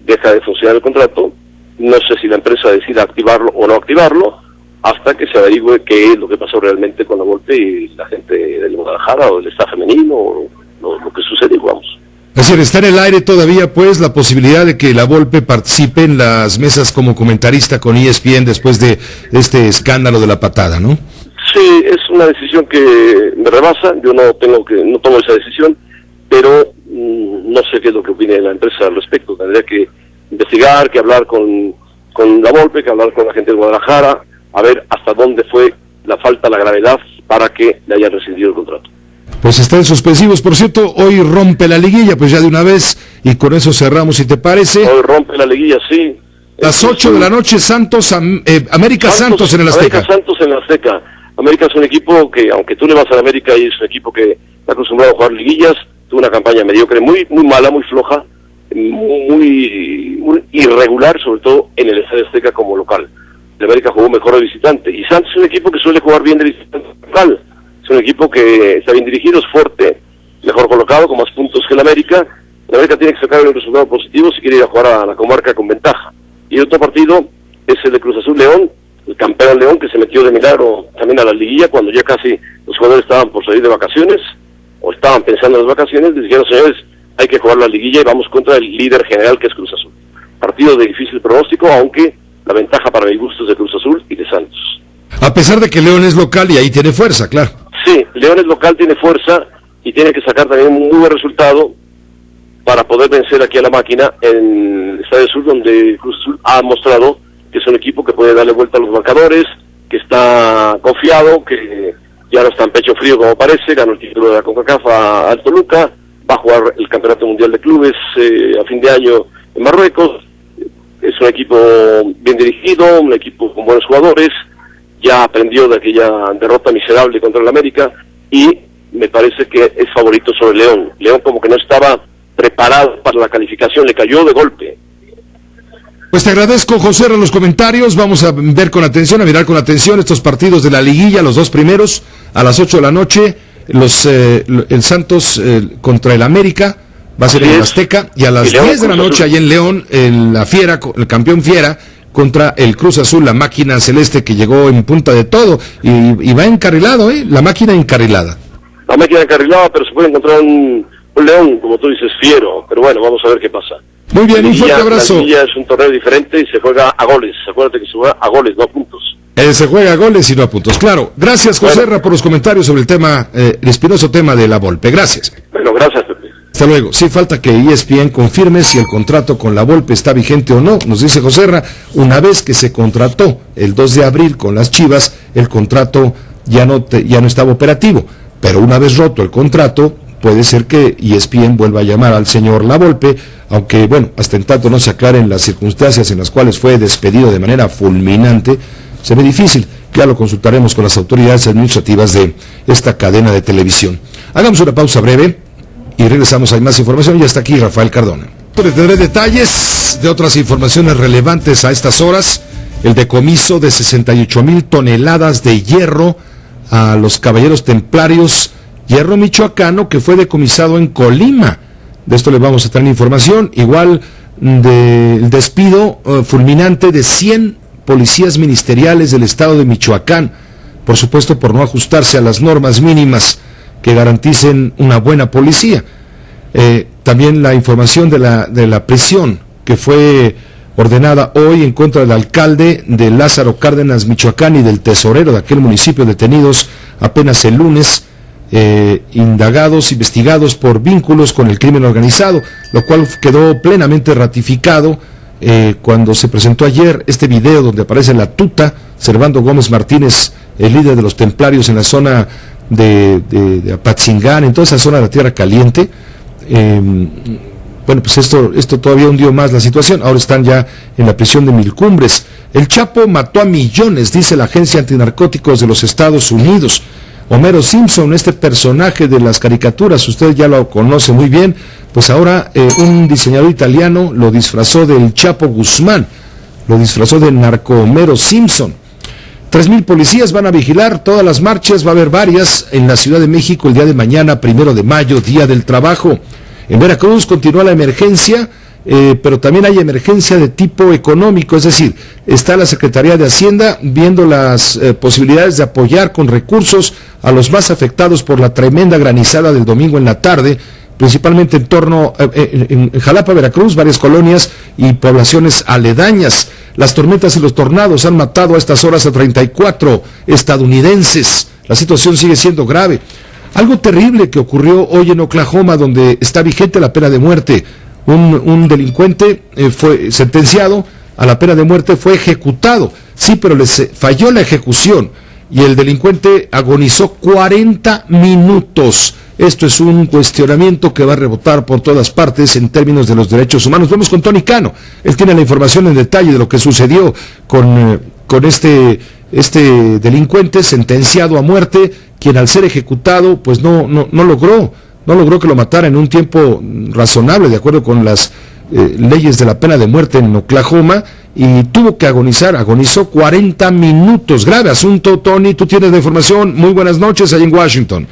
deja de funcionar el contrato. No sé si la empresa decida activarlo o no activarlo, hasta que se averigüe qué es lo que pasó realmente con La Volpe y la gente del Guadalajara o del staff femenino, o lo que sucedió, vamos. Es decir, está en el aire todavía, pues, la posibilidad de que La Volpe participe en las mesas como comentarista con ESPN después de este escándalo de la patada, ¿no? Sí, es una decisión que me rebasa. Yo no tomo esa decisión, pero no sé qué es lo que opine la empresa al respecto. Tendría que investigar, que hablar con La Volpe, que hablar con la gente de Guadalajara, a ver hasta dónde fue la falta, la gravedad, para que le hayan rescindido el contrato. Pues están suspensivos. Por cierto, hoy rompe la liguilla, pues ya de una vez, y con eso cerramos, si te parece. Hoy rompe la liguilla, sí. Las 8 de la noche, América Santos en el Azteca. América Santos en el Azteca. América es un equipo que, aunque tú le vas a la América, y es un equipo que está acostumbrado a jugar liguillas, tuvo una campaña mediocre, muy mala, muy floja, muy irregular, sobre todo en el Estadio Azteca como local. El América jugó mejor de visitante, y Santos es un equipo que suele jugar bien de visitante local. Es un equipo que está bien dirigido, es fuerte, mejor colocado, con más puntos que el América. El América tiene que sacar un resultado positivo si quiere ir a jugar a la comarca con ventaja. Y el otro partido es el de Cruz Azul León, el campeón León, que se metió de milagro también a la liguilla cuando ya casi los jugadores estaban por salir de vacaciones, o estaban pensando en las vacaciones. Les dijeron, señores, hay que jugar la liguilla y vamos contra el líder general, que es Cruz Azul. Partido de difícil pronóstico, aunque la ventaja para mi gusto es de Cruz Azul y de Santos. A pesar de que León es local y ahí tiene fuerza, claro. Sí, León es local, tiene fuerza y tiene que sacar también un muy buen resultado para poder vencer aquí a la Máquina en el Estadio Sur, donde Cruz Azul ha mostrado que es un equipo que puede darle vuelta a los marcadores, que está confiado, que ya no está en pecho frío como parece, ganó el título de la CONCACAF al Toluca, va a jugar el Campeonato Mundial de Clubes a fin de año en Marruecos. Es un equipo bien dirigido, un equipo con buenos jugadores, ya aprendió de aquella derrota miserable contra el América y me parece que es favorito sobre León. León como que no estaba preparado para la calificación, le cayó de golpe. Pues te agradezco, José, en los comentarios. Vamos a ver con atención, a mirar con atención estos partidos de la liguilla, los dos primeros, a las 8 de la noche, el Santos contra el América, va a ser en el Azteca, y a las 10 de la noche, allá en León, la Fiera, el campeón Fiera, contra el Cruz Azul, la máquina celeste que llegó en punta de todo, y va encarrilado, la máquina encarrilada. La máquina encarrilada, pero se puede encontrar un León, como tú dices, fiero, pero bueno, vamos a ver qué pasa. Muy bien, un fuerte abrazo. La liguilla es un torneo diferente y se juega a goles. Acuérdate que se juega a goles, no a puntos. Se juega a goles y no a puntos, claro. Gracias, José Ra, por los comentarios sobre el tema, el espinoso tema de la Volpe. Gracias. Bueno, gracias, Pepe. Hasta luego. Sí, falta que ESPN confirme si el contrato con la Volpe está vigente o no. Nos dice José Ra, una vez que se contrató el 2 de abril con las Chivas, el contrato ya no estaba operativo. Pero una vez roto el contrato, puede ser que ESPN vuelva a llamar al señor La Volpe, aunque, bueno, hasta en tanto no se aclaren las circunstancias en las cuales fue despedido de manera fulminante, se ve difícil. Ya lo consultaremos con las autoridades administrativas de esta cadena de televisión. Hagamos una pausa breve y regresamos. Hay más información. Ya está aquí Rafael Cardona. Tendré detalles de otras informaciones relevantes a estas horas. El decomiso de 68,000 toneladas de hierro a los Caballeros Templarios, hierro michoacano que fue decomisado en Colima. De esto le vamos a traer información. Igual del despido fulminante de 100 policías ministeriales del estado de Michoacán, por supuesto por no ajustarse a las normas mínimas que garanticen una buena policía. También la información de la prisión que fue ordenada hoy en contra del alcalde de Lázaro Cárdenas, Michoacán, y del tesorero de aquel municipio, detenidos apenas el lunes, indagados, investigados por vínculos con el crimen organizado, lo cual quedó plenamente ratificado cuando se presentó ayer este video donde aparece la tuta, Servando Gómez Martínez, el líder de los templarios en la zona de Apatzingán, en toda esa zona de la Tierra Caliente. Bueno, pues esto todavía hundió más la situación. Ahora están ya en la prisión de Mil Cumbres. El Chapo mató a millones, dice la Agencia Antinarcóticos de los Estados Unidos. Homero Simpson, este personaje de las caricaturas, usted ya lo conoce muy bien, pues ahora un diseñador italiano lo disfrazó del Chapo Guzmán, lo disfrazó del narco Homero Simpson. 3,000 policías van a vigilar todas las marchas, va a haber varias en la Ciudad de México el día de mañana, 1 de mayo, Día del Trabajo. En Veracruz continúa la emergencia, pero también hay emergencia de tipo económico, es decir, está la Secretaría de Hacienda viendo las posibilidades de apoyar con recursos a los más afectados por la tremenda granizada del domingo en la tarde, principalmente en Jalapa, Veracruz, varias colonias y poblaciones aledañas. Las tormentas y los tornados han matado a estas horas a 34 estadounidenses. La situación sigue siendo grave. Algo terrible que ocurrió hoy en Oklahoma, donde está vigente la pena de muerte. Un delincuente fue sentenciado a la pena de muerte, fue ejecutado. Sí, pero les falló la ejecución y el delincuente agonizó 40 minutos. Esto es un cuestionamiento que va a rebotar por todas partes en términos de los derechos humanos. Vamos con Tony Cano. Él tiene la información en detalle de lo que sucedió con este delincuente sentenciado a muerte, quien al ser ejecutado pues no logró que lo matara en un tiempo razonable, de acuerdo con las leyes de la pena de muerte en Oklahoma, y tuvo que agonizó 40 minutos. Grave asunto, Tony, tú tienes la información. Muy buenas noches allá en Washington.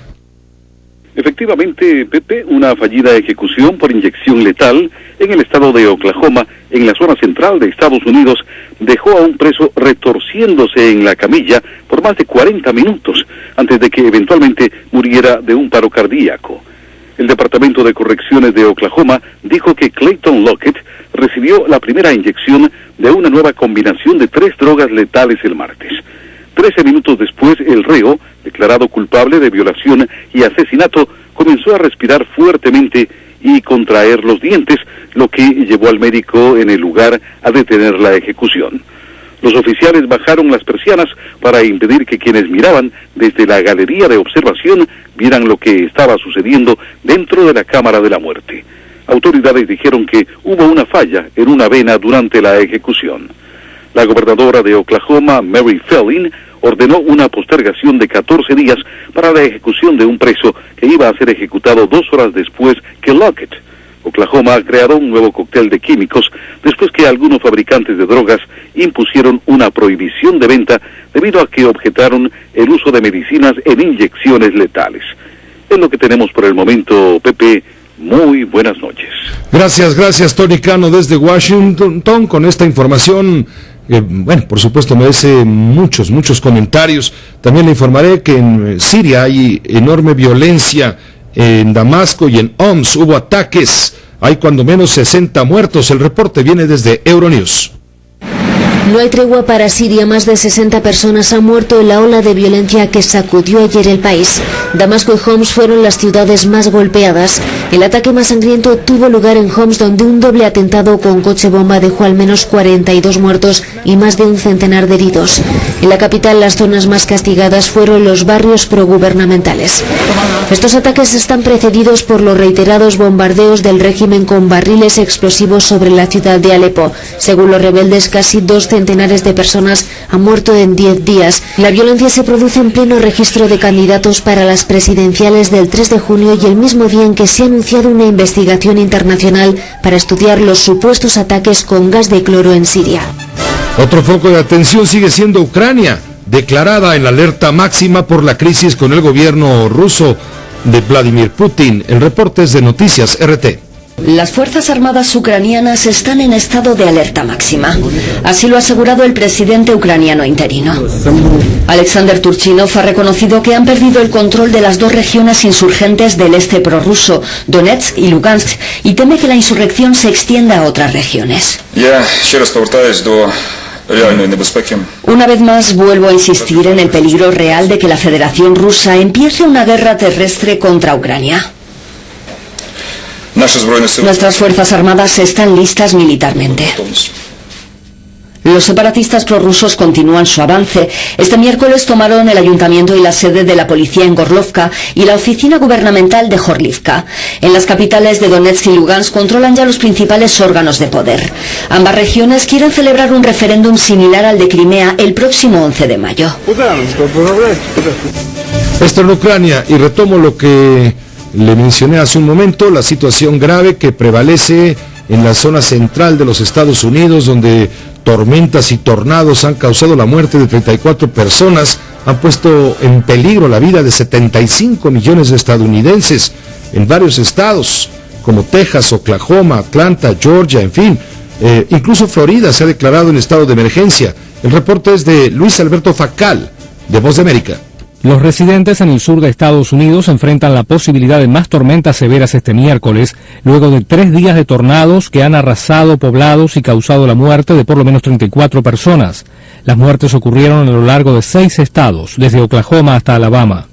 Efectivamente, Pepe, una fallida ejecución por inyección letal en el estado de Oklahoma, en la zona central de Estados Unidos, dejó a un preso retorciéndose en la camilla por más de 40 minutos, antes de que eventualmente muriera de un paro cardíaco. El Departamento de Correcciones de Oklahoma dijo que Clayton Lockett recibió la primera inyección de una nueva combinación de 3 drogas letales el martes. 13 minutos después, el reo, declarado culpable de violación y asesinato, comenzó a respirar fuertemente y contraer los dientes, lo que llevó al médico en el lugar a detener la ejecución. Los oficiales bajaron las persianas para impedir que quienes miraban desde la galería de observación vieran lo que estaba sucediendo dentro de la cámara de la muerte. Autoridades dijeron que hubo una falla en una vena durante la ejecución. La gobernadora de Oklahoma, Mary Felin, ordenó una postergación de 14 días para la ejecución de un preso que iba a ser ejecutado 2 horas después que Lockett. Oklahoma ha creado un nuevo cóctel de químicos después que algunos fabricantes de drogas impusieron una prohibición de venta debido a que objetaron el uso de medicinas en inyecciones letales. Es lo que tenemos por el momento, Pepe. Muy buenas noches. Gracias, Tony Cano desde Washington con esta información. Bueno, por supuesto merece muchos comentarios. También le informaré que en Siria hay enorme violencia. En Damasco y en Homs hubo ataques. Hay cuando menos 60 muertos. El reporte viene desde Euronews. No hay tregua para Siria. Más de 60 personas han muerto en la ola de violencia que sacudió ayer el país. Damasco y Homs fueron las ciudades más golpeadas. El ataque más sangriento tuvo lugar en Homs, donde un doble atentado con coche bomba dejó al menos 42 muertos y más de un centenar de heridos. En la capital, las zonas más castigadas fueron los barrios progubernamentales. Estos ataques están precedidos por los reiterados bombardeos del régimen con barriles explosivos sobre la ciudad de Alepo. Según los rebeldes, casi 2 centenares de personas han muerto en 10 días. La violencia se produce en pleno registro de candidatos para las presidenciales del 3 de junio y el mismo día en que se ha anunciado una investigación internacional para estudiar los supuestos ataques con gas de cloro en Siria. Otro foco de atención sigue siendo Ucrania, declarada en alerta máxima por la crisis con el gobierno ruso de Vladimir Putin. El reporte es de Noticias RT. Las Fuerzas Armadas ucranianas están en estado de alerta máxima. Así lo ha asegurado el presidente ucraniano interino. Alexander Turchinov ha reconocido que han perdido el control de las 2 regiones insurgentes del este prorruso, Donetsk y Lugansk, y teme que la insurrección se extienda a otras regiones. Una vez más vuelvo a insistir en el peligro real de que la Federación Rusa empiece una guerra terrestre contra Ucrania. Nuestras Fuerzas Armadas están listas militarmente. Los separatistas prorrusos continúan su avance. Este miércoles tomaron el ayuntamiento y la sede de la policía en Gorlovka y la oficina gubernamental de Jorlivka. En las capitales de Donetsk y Lugansk controlan ya los principales órganos de poder. Ambas regiones quieren celebrar un referéndum similar al de Crimea el próximo 11 de mayo. Esto en Ucrania, y retomo lo que le mencioné hace un momento, la situación grave que prevalece en la zona central de los Estados Unidos, donde tormentas y tornados han causado la muerte de 34 personas, han puesto en peligro la vida de 75 millones de estadounidenses en varios estados, como Texas, Oklahoma, Atlanta, Georgia, en fin, incluso Florida se ha declarado en estado de emergencia. El reporte es de Luis Alberto Facal, de Voz de América. Los residentes en el sur de Estados Unidos enfrentan la posibilidad de más tormentas severas este miércoles, luego de 3 días de tornados que han arrasado poblados y causado la muerte de por lo menos 34 personas. Las muertes ocurrieron a lo largo de 6 estados, desde Oklahoma hasta Alabama.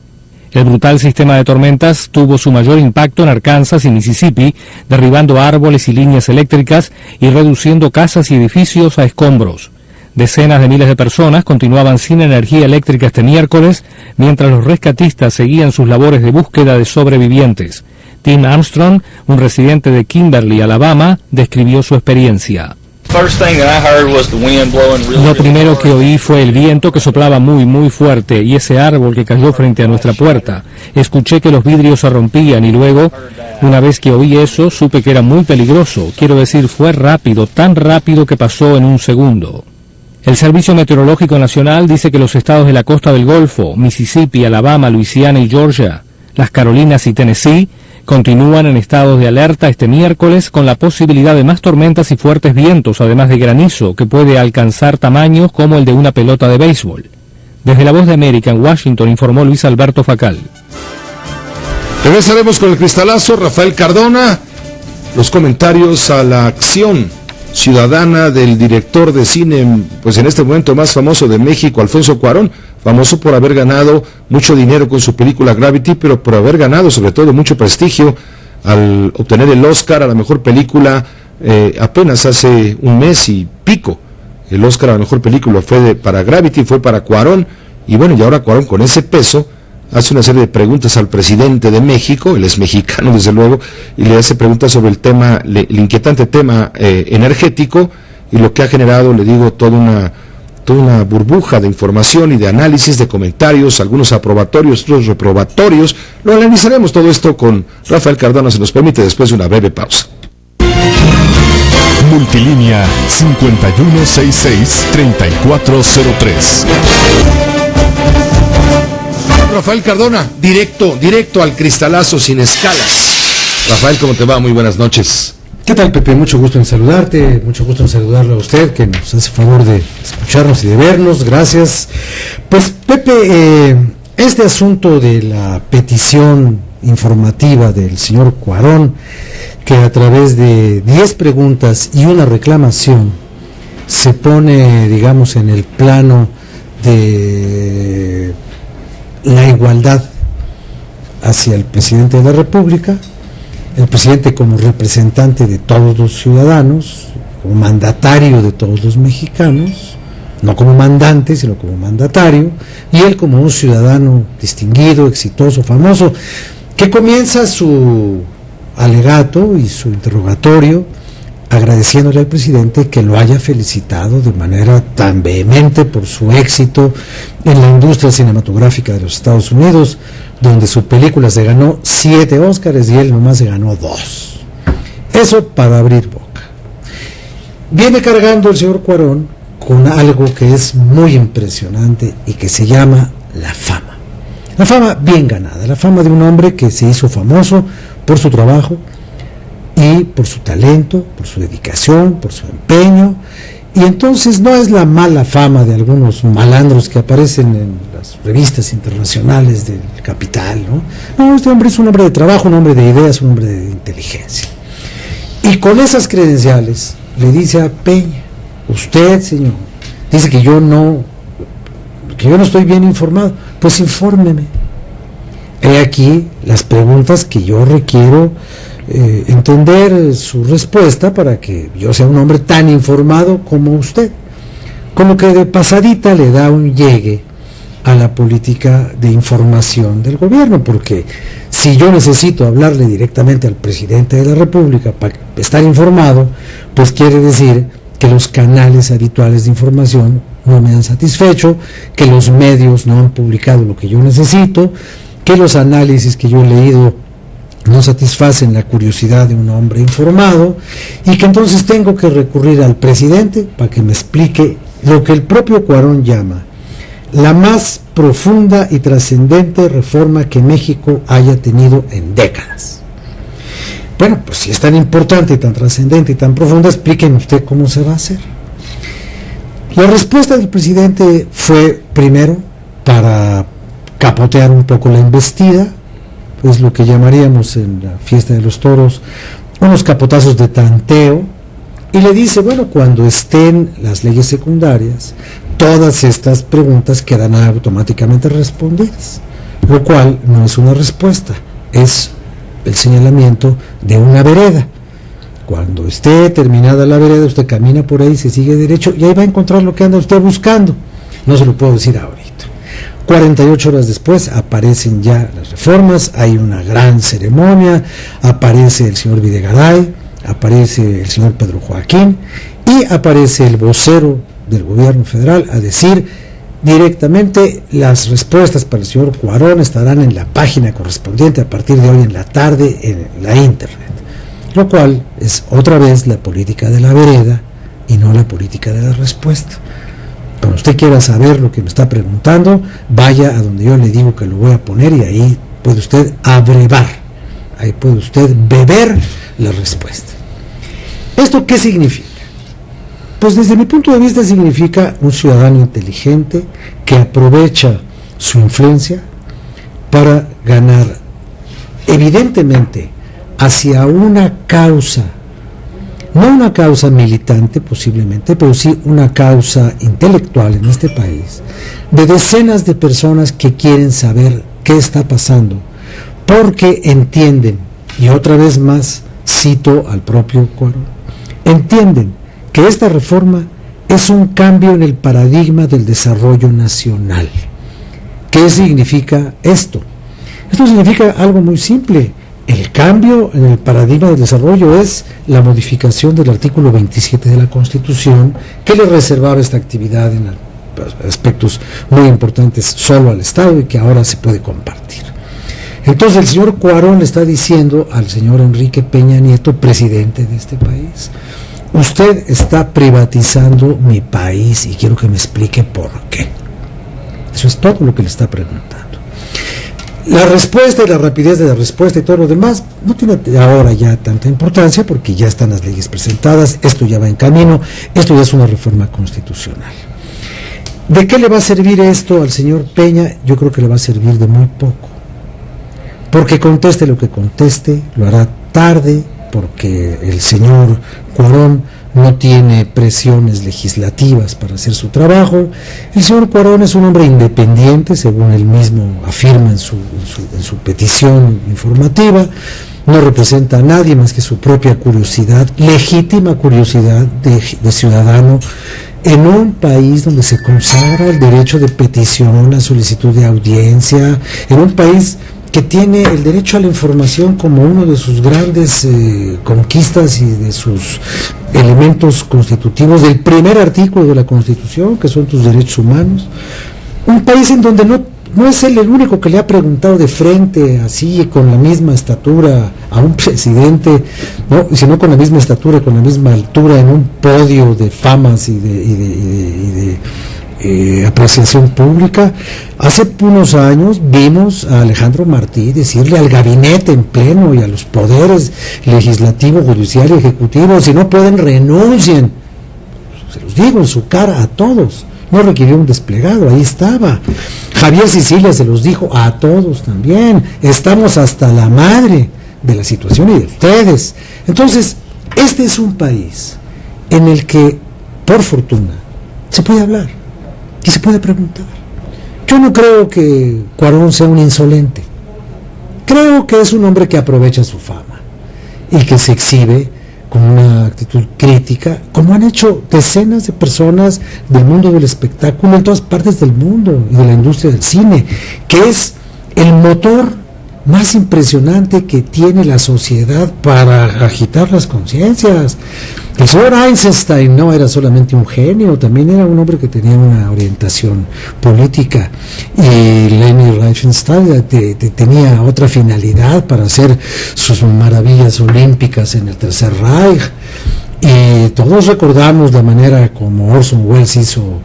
El brutal sistema de tormentas tuvo su mayor impacto en Arkansas y Mississippi, derribando árboles y líneas eléctricas y reduciendo casas y edificios a escombros. Decenas de miles de personas continuaban sin energía eléctrica este miércoles, mientras los rescatistas seguían sus labores de búsqueda de sobrevivientes. Tim Armstrong, un residente de Kimberly, Alabama, describió su experiencia. Lo primero que oí fue el viento que soplaba muy fuerte y ese árbol que cayó frente a nuestra puerta. Escuché que los vidrios se rompían y luego, una vez que oí eso, supe que era muy peligroso. Quiero decir, fue rápido, tan rápido que pasó en un segundo. El Servicio Meteorológico Nacional dice que los estados de la costa del Golfo, Mississippi, Alabama, Luisiana y Georgia, las Carolinas y Tennessee, continúan en estados de alerta este miércoles con la posibilidad de más tormentas y fuertes vientos, además de granizo, que puede alcanzar tamaños como el de una pelota de béisbol. Desde la Voz de América en Washington informó Luis Alberto Facal. Regresaremos con el cristalazo, Rafael Cardona, los comentarios a la acción ciudadana del director de cine, pues en este momento más famoso de México, Alfonso Cuarón, famoso por haber ganado mucho dinero con su película Gravity, pero por haber ganado sobre todo mucho prestigio al obtener el Oscar a la mejor película apenas hace un mes y pico. El Oscar a la mejor película fue para Gravity, fue para Cuarón, y bueno, y ahora Cuarón con ese peso hace una serie de preguntas al presidente de México, él es mexicano desde luego, y le hace preguntas sobre el tema, el inquietante tema energético, y lo que ha generado, le digo, toda una burbuja de información y de análisis, de comentarios, algunos aprobatorios, otros reprobatorios. Lo analizaremos todo esto con Rafael Cardona, se nos permite, después de una breve pausa. Multilínea 5166-3403. Rafael Cardona, directo al cristalazo, sin escalas. Rafael, ¿cómo te va? Muy buenas noches. ¿Qué tal, Pepe? Mucho gusto en saludarte, mucho gusto en saludarlo a usted, que nos hace favor de escucharnos y de vernos, gracias. Pues, Pepe, este asunto de la petición informativa del señor Cuarón, que a través de 10 preguntas y una reclamación se pone, digamos, en el plano de la igualdad hacia el presidente de la República, el presidente como representante de todos los ciudadanos, como mandatario de todos los mexicanos, no como mandante, sino como mandatario, y él como un ciudadano distinguido, exitoso, famoso, que comienza su alegato y su interrogatorio agradeciéndole al presidente que lo haya felicitado de manera tan vehemente por su éxito en la industria cinematográfica de los Estados Unidos, donde su película se ganó 7 Óscares y él nomás se ganó 2. Eso para abrir boca. Viene cargando el señor Cuarón con algo que es muy impresionante y que se llama la fama. La fama bien ganada, la fama de un hombre que se hizo famoso por su trabajo y por su talento, por su dedicación, por su empeño, y entonces no es la mala fama de algunos malandros que aparecen en las revistas internacionales del capital, ¿no? No, este hombre es un hombre de trabajo, un hombre de ideas, un hombre de inteligencia. Y con esas credenciales le dice a Peña: usted, señor, dice que yo no estoy bien informado, pues infórmeme. He aquí las preguntas que yo requiero entender su respuesta para que yo sea un hombre tan informado como usted. Como que de pasadita le da un llegue a la política de información del gobierno, porque si yo necesito hablarle directamente al presidente de la República para estar informado, pues quiere decir que los canales habituales de información no me han satisfecho, que los medios no han publicado lo que yo necesito, que los análisis que yo he leído no satisfacen la curiosidad de un hombre informado, y que entonces tengo que recurrir al presidente para que me explique lo que el propio Cuarón llama la más profunda y trascendente reforma que México haya tenido en décadas. Bueno, pues si es tan importante, tan trascendente y tan profunda, explíqueme usted cómo se va a hacer. La respuesta del presidente fue, primero, para capotear un poco la embestida, pues lo que llamaríamos en la fiesta de los toros unos capotazos de tanteo, y le dice: bueno, cuando estén las leyes secundarias, todas estas preguntas quedan automáticamente respondidas, lo cual no es una respuesta, es el señalamiento de una vereda. Cuando esté terminada la vereda, usted camina por ahí, se sigue derecho y ahí va a encontrar lo que anda usted buscando. No se lo puedo decir ahorita. 48 horas después aparecen ya las reformas, hay una gran ceremonia, aparece el señor Videgaray, aparece el señor Pedro Joaquín y aparece el vocero del gobierno federal a decir directamente: las respuestas para el señor Cuarón estarán en la página correspondiente a partir de hoy en la tarde en la internet. Lo cual es otra vez la política de la vereda y no la política de la respuesta. Cuando usted quiera saber lo que me está preguntando, vaya a donde yo le digo que lo voy a poner y ahí puede usted abrevar, ahí puede usted beber la respuesta. ¿Esto qué significa? Pues desde mi punto de vista significa un ciudadano inteligente que aprovecha su influencia para ganar, evidentemente, hacia una causa, no una causa militante posiblemente, pero sí una causa intelectual en este país, de decenas de personas que quieren saber qué está pasando, porque entienden y otra vez más cito al propio Cuarón, entienden que esta reforma es un cambio en el paradigma del desarrollo nacional. ¿Qué significa esto? Esto significa algo muy simple. El cambio en el paradigma del desarrollo es la modificación del artículo 27 de la Constitución, que le reservaba esta actividad en aspectos muy importantes solo al Estado y que ahora se puede compartir. Entonces el señor Cuarón le está diciendo al señor Enrique Peña Nieto, presidente de este país: usted está privatizando mi país y quiero que me explique por qué. Eso es todo lo que le está preguntando. La respuesta y la rapidez de la respuesta y todo lo demás no tiene ahora ya tanta importancia porque ya están las leyes presentadas, esto ya va en camino, esto ya es una reforma constitucional. ¿De qué le va a servir esto al señor Peña? Yo creo que le va a servir de muy poco. Porque conteste lo que conteste, lo hará tarde, porque el señor Cuarón no tiene presiones legislativas para hacer su trabajo. El señor Cuarón es un hombre independiente, según él mismo afirma en su petición informativa. No representa a nadie más que su propia curiosidad, legítima curiosidad de ciudadano, en un país donde se consagra el derecho de petición, a solicitud de audiencia, en un país que tiene el derecho a la información como uno de sus grandes conquistas y de sus elementos constitutivos, del primer artículo de la Constitución, que son tus derechos humanos. Un país en donde no es él el único que le ha preguntado de frente, así, con la misma estatura a un presidente, ¿no? Sino con la misma estatura, con la misma altura, en un podio de famas y de apreciación pública. Hace unos años vimos a Alejandro Martí decirle al gabinete en pleno y a los poderes legislativo, judicial y ejecutivo: si no pueden, renuncien. Se los digo en su cara a todos. No requirió un desplegado, ahí estaba. Javier Sicilia se los dijo a todos también: estamos hasta la madre de la situación y de ustedes. Entonces, este es un país en el que, por fortuna, se puede hablar y se puede preguntar. Yo no creo que Cuarón sea un insolente. Creo que es un hombre que aprovecha su fama y que se exhibe con una actitud crítica, como han hecho decenas de personas del mundo del espectáculo en todas partes del mundo y de la industria del cine, que es el motor más impresionante que tiene la sociedad para agitar las conciencias. El señor Eisenstein no era solamente un genio, también era un hombre que tenía una orientación política, y Leni Riefenstahl tenía otra finalidad para hacer sus maravillas olímpicas en el Tercer Reich, y todos recordamos la manera como Orson Welles hizo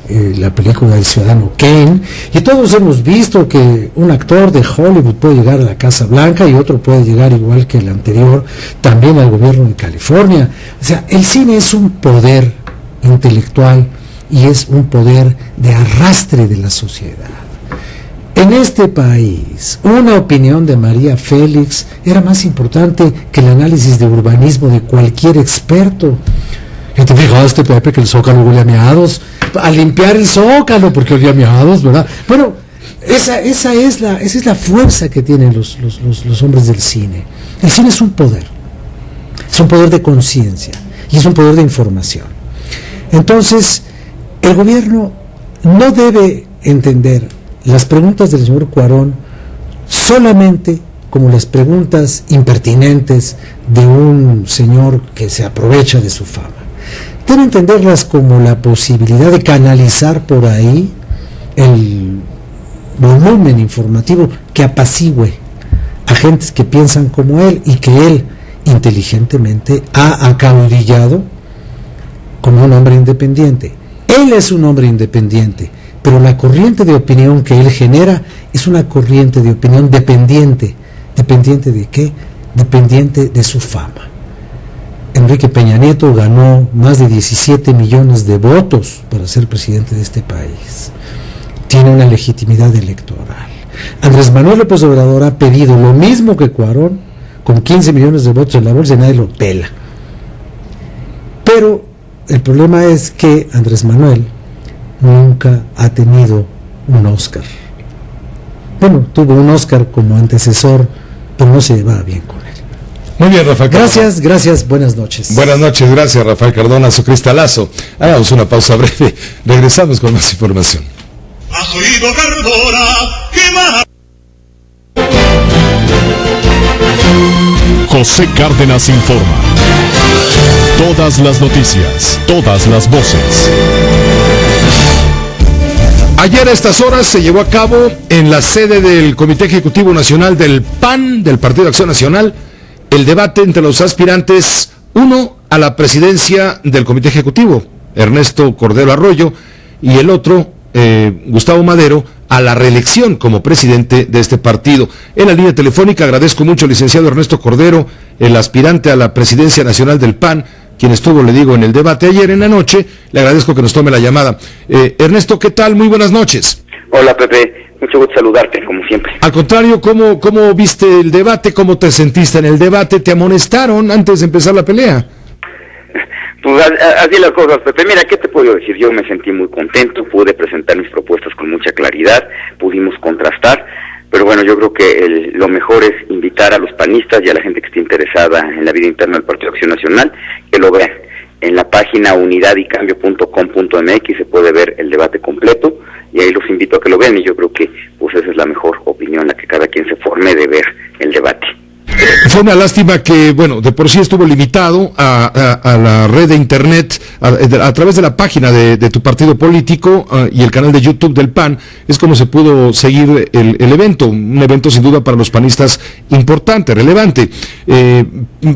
la película del Ciudadano Kane, y todos hemos visto que un actor de Hollywood puede llegar a la Casa Blanca y otro puede llegar, igual que el anterior, también al gobierno de California. O sea, el cine es un poder intelectual y es un poder de arrastre de la sociedad. En este país, una opinión de María Félix era más importante que el análisis de urbanismo de cualquier experto. ¿Y te fijaste, Pepe, que el Zócalo huele a meados? A limpiar el Zócalo, porque olía a meados, ¿verdad? Bueno, esa es la fuerza que tienen los hombres del cine. El cine es un poder de conciencia y es un poder de información. Entonces, el gobierno no debe entender las preguntas del señor Cuarón solamente como las preguntas impertinentes de un señor que se aprovecha de su fama. Debe entenderlas como la posibilidad de canalizar por ahí el volumen informativo que apacigüe a gentes que piensan como él y que él inteligentemente ha acaudillado como un hombre independiente. Él es un hombre independiente, pero la corriente de opinión que él genera es una corriente de opinión dependiente. ¿Dependiente de qué? Dependiente de su fama. Enrique Peña Nieto ganó más de 17 millones de votos para ser presidente de este país. Tiene una legitimidad electoral. Andrés Manuel López Obrador ha pedido lo mismo que Cuarón, con 15 millones de votos en la bolsa, y nadie lo pela. Pero el problema es que Andrés Manuel nunca ha tenido un Oscar. Bueno, tuvo un Oscar como antecesor, pero no se llevaba bien con él. Muy bien, Rafael Cardona. Gracias, buenas noches. Buenas noches, gracias, Rafael Cardona, su cristalazo. Hagamos una pausa breve, regresamos con más información. ¿Has oído, Cardona? ¿Qué más? José Cárdenas informa. Todas las noticias, todas las voces. Ayer a estas horas se llevó a cabo en la sede del Comité Ejecutivo Nacional del PAN, del Partido de Acción Nacional, el debate entre los aspirantes, uno a la presidencia del Comité Ejecutivo, Ernesto Cordero Arroyo, y el otro, Gustavo Madero, a la reelección como presidente de este partido. En la línea telefónica agradezco mucho al licenciado Ernesto Cordero, el aspirante a la presidencia nacional del PAN, quien estuvo, le digo, en el debate ayer en la noche. Le agradezco que nos tome la llamada. Ernesto, ¿qué tal? Muy buenas noches. Hola, Pepe. Mucho gusto saludarte, como siempre. Al contrario, ¿cómo viste el debate? ¿Cómo te sentiste en el debate? ¿Te amonestaron antes de empezar la pelea? Pues así las cosas, Pepe. Mira, ¿qué te puedo decir? Yo me sentí muy contento, pude presentar mis propuestas con mucha claridad, pudimos contrastar, pero bueno, yo creo que lo mejor es invitar a los panistas y a la gente que esté interesada en la vida interna del Partido de Acción Nacional, que lo vean. En la página unidadycambio.com.mx se puede ver el debate completo, y ahí los invito a que lo vean, y yo creo que pues esa es la mejor opinión, la que cada quien se forme de ver el debate. Fue una lástima que, bueno, de por sí estuvo limitado a la red de internet, a través de la página de tu partido político y el canal de YouTube del PAN, es como se pudo seguir el evento, un evento sin duda para los panistas importante, relevante,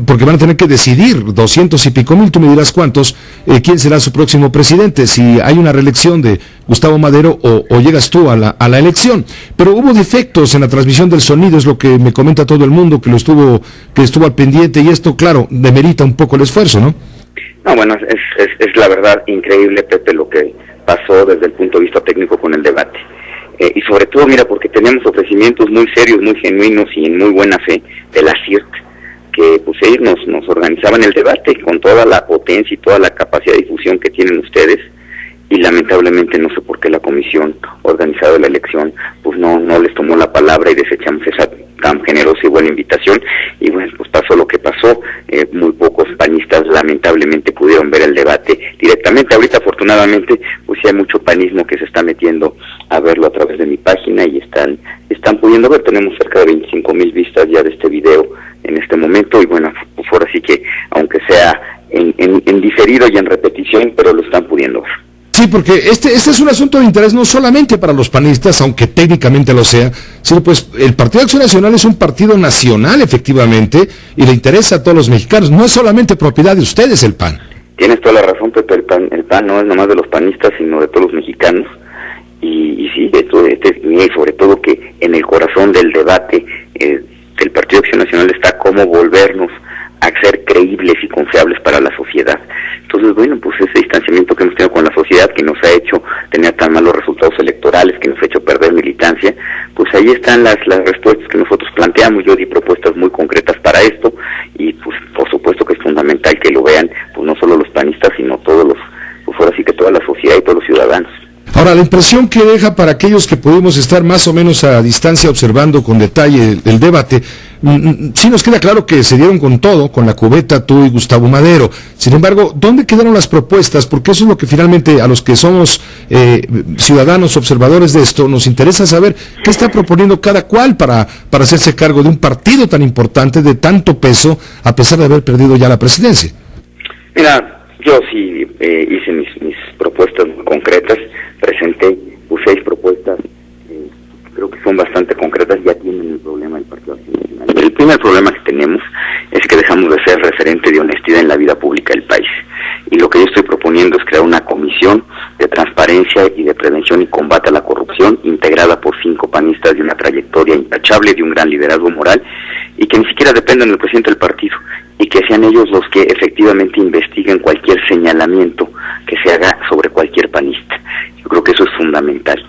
porque van a tener que decidir 200 y pico mil, tú me dirás cuántos, quién será su próximo presidente, si hay una reelección de Gustavo Madero o llegas tú a la elección. Pero hubo defectos en la transmisión del sonido, es lo que me comenta todo el mundo, que estuvo al pendiente, y esto, claro, demerita un poco el esfuerzo, ¿no? No, bueno, es la verdad increíble, Pepe, lo que pasó desde el punto de vista técnico con el debate. Y sobre todo, mira, porque teníamos ofrecimientos muy serios, muy genuinos y en muy buena fe de la CIRT, que pues ellos nos organizaban el debate con toda la potencia y toda la capacidad de difusión que tienen ustedes, y lamentablemente no sé por qué la comisión organizada de la elección pues no les tomó la palabra y desechamos esa tan generosa y buena invitación, y bueno, pues pasó lo que pasó. Muy pocos panistas lamentablemente pudieron ver el debate directamente. Ahorita afortunadamente pues sí hay mucho panismo que se está metiendo a verlo a través de mi página y están pudiendo ver. Tenemos cerca de 25,000 vistas ya de este video en este momento, y bueno, pues ahora sí que aunque sea en diferido y en repetición, pero lo están pudiendo ver. Sí, porque este es un asunto de interés no solamente para los panistas, aunque técnicamente lo sea, sino pues el Partido de Acción Nacional es un partido nacional, efectivamente, y le interesa a todos los mexicanos. No es solamente propiedad de ustedes el PAN. Tienes toda la razón, Pepe. El PAN no es nomás de los panistas, sino de todos los mexicanos. Y sí, y sobre todo que en el corazón del debate del Partido de Acción Nacional está cómo volvernos a ser creíbles y confiables para la sociedad. Entonces, bueno, pues ese distanciamiento que hemos tenido con la sociedad, que nos ha hecho tener tan malos resultados electorales, que nos ha hecho perder militancia, pues ahí están las respuestas que nosotros planteamos. Yo di propuestas muy concretas para esto, y pues por supuesto que es fundamental que lo vean, pues no solo los panistas, sino todos los, pues ahora sí que toda la sociedad y todos los ciudadanos. Ahora, la impresión que deja para aquellos que pudimos estar más o menos a distancia observando con detalle el debate, sí nos queda claro que se dieron con todo, con la cubeta tú y Gustavo Madero. Sin embargo, ¿dónde quedaron las propuestas? Porque eso es lo que finalmente a los que somos ciudadanos observadores de esto nos interesa saber qué está proponiendo cada cual para hacerse cargo de un partido tan importante, de tanto peso, a pesar de haber perdido ya la presidencia. Mira, yo sí hice mis propuestas muy concretas, presenté 6 propuestas, creo que son bastante concretas, ya tienen el problema del Partido de Acción Nacional. El primer problema que tenemos es que dejamos de ser referente de honestidad en la vida pública del país, y lo que yo estoy proponiendo es crear una comisión de transparencia y de prevención y combate a la corrupción, integrada por 5 panistas de una trayectoria intachable, de un gran liderazgo moral, y que ni siquiera dependan del presidente del partido, y que sean ellos los que efectivamente investiguen cualquier señalamiento que se haga sobre cualquier panista. Yo creo que eso es fundamental.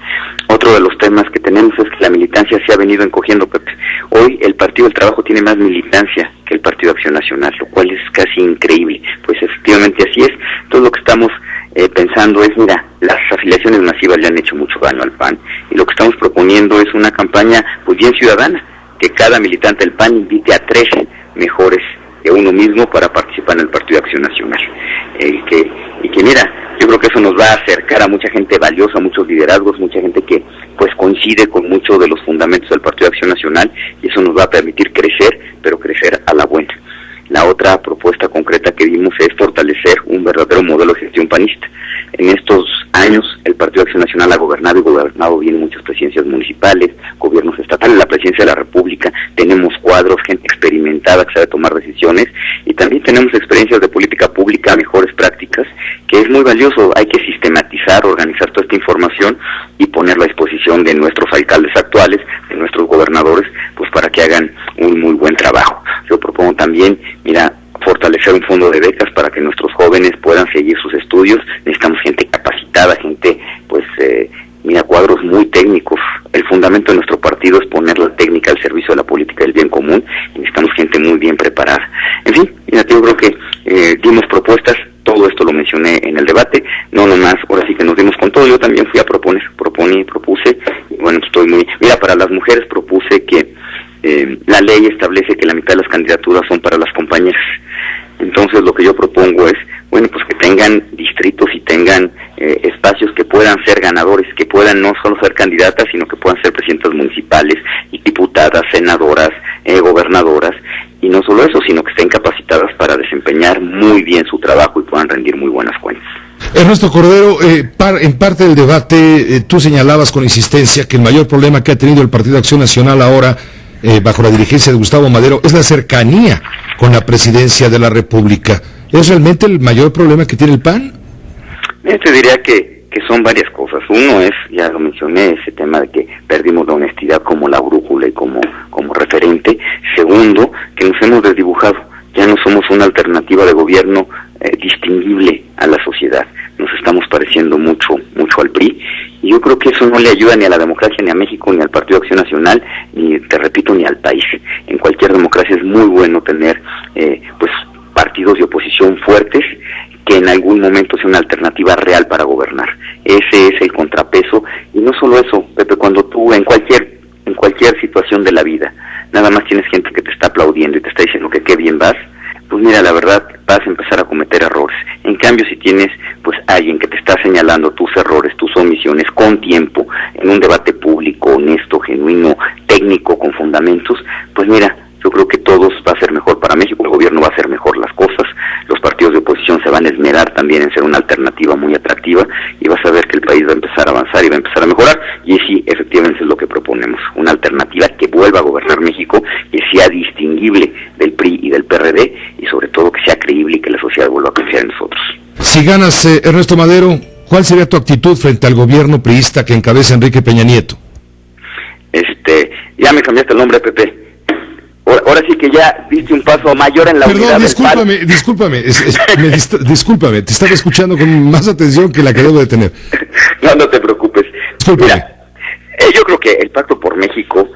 Otro de los temas que tenemos es que la militancia se ha venido encogiendo, Pepe. Hoy el Partido del Trabajo tiene más militancia que el Partido de Acción Nacional, lo cual es casi increíble. Pues efectivamente así es. Entonces lo que estamos pensando es, mira, las afiliaciones masivas le han hecho mucho daño al PAN, y lo que estamos proponiendo es una campaña pues bien ciudadana, que cada militante del PAN invite a 3 mejores que uno mismo para participar en el Partido de Acción Nacional. Y que mira, yo creo que eso nos va a acercar a mucha gente valiosa, muchos liderazgos, mucha gente que pues coincide con muchos de los fundamentos del Partido de Acción Nacional, y eso nos va a permitir crecer, pero crecer a la buena. La otra propuesta concreta que vimos es fortalecer un verdadero modelo de gestión panista. En estos años el Partido de Acción Nacional ha gobernado y gobernado bien muchas presidencias municipales, gobiernos estatales, la presidencia de la República. Tenemos cuadros, gente experimentada que sabe tomar decisiones, y también tenemos experiencias de política pública, mejores prácticas, que es muy valioso. Hay que sistematizar, organizar toda esta información y ponerla a disposición de nuestros alcaldes actuales, de nuestros gobernadores, pues para que hagan un muy buen trabajo. Yo propongo también, mira, fortalecer un fondo de becas para que nuestros jóvenes puedan seguir sus estudios. Necesitamos gente capacitada, gente, pues, mira, cuadros muy técnicos. El fundamento de nuestro partido es poner la técnica al servicio de la política del bien común, y necesitamos gente muy bien preparada. En fin, mira, yo creo que dimos propuestas, todo esto lo mencioné en el debate, no nomás, ahora sí que nos dimos con todo. Yo también fui a propuse, y bueno, estoy muy... Mira, para las mujeres propuse que la ley establece que la mitad de las candidaturas son para las compañeras. Entonces lo que yo propongo es, bueno, pues que tengan distritos y tengan espacios que puedan ser ganadores, que puedan no solo ser candidatas, sino que puedan ser presidentas municipales y diputadas, senadoras, gobernadoras, y no solo eso, sino que estén capacitadas para desempeñar muy bien su trabajo y puedan rendir muy buenas cuentas. Ernesto Cordero, en parte del debate tú señalabas con insistencia que el mayor problema que ha tenido el Partido de Acción Nacional ahora, bajo la dirigencia de Gustavo Madero, es la cercanía con la presidencia de la República. ¿Es realmente el mayor problema que tiene el PAN? Yo te diría que son varias cosas. Uno es, ya lo mencioné, ese tema de que perdimos la honestidad como la brújula y como referente. Segundo, que nos hemos desdibujado. Ya no somos una alternativa de gobierno distinguible a la sociedad. Nos estamos pareciendo mucho al PRI, y yo creo que eso no le ayuda ni a la democracia, ni a México, ni al Partido de Acción Nacional, ni, te repito, ni al país. En cualquier democracia es muy bueno tener pues partidos de oposición fuertes, que en algún momento sea una alternativa real para gobernar. Ese es el contrapeso. Y no solo eso, Pepe, cuando tú en cualquier situación de la vida nada más tienes gente que te está aplaudiendo y te está diciendo que qué bien vas, pues mira, la verdad, vas a empezar a cometer errores. En cambio, si tienes pues alguien que te está señalando tus errores, tus omisiones con tiempo, en un debate público, honesto, genuino, técnico, con fundamentos, pues mira, yo creo que todos va a ser mejor para México, el gobierno va a hacer mejor las cosas, los partidos de oposición se van a esmerar también en ser una alternativa muy atractiva, y vas a ver que el país va a empezar a avanzar y va a empezar a mejorar. Y sí, efectivamente es lo que proponemos, una alternativa que vuelva a gobernar México, que sea distinguible del PRI y del PRD, y sobre todo que sea creíble y que la sociedad vuelva a confiar en nosotros. Si ganas, Ernesto Madero, ¿cuál sería tu actitud frente al gobierno priista que encabeza Enrique Peña Nieto? Ya me cambiaste el nombre, Pepe. Ahora sí que ya diste un paso mayor en la unidad del PAN. Discúlpame, discúlpame, te estaba escuchando con más atención que la que debo de tener. No te preocupes. Mira, yo creo que el Pacto por México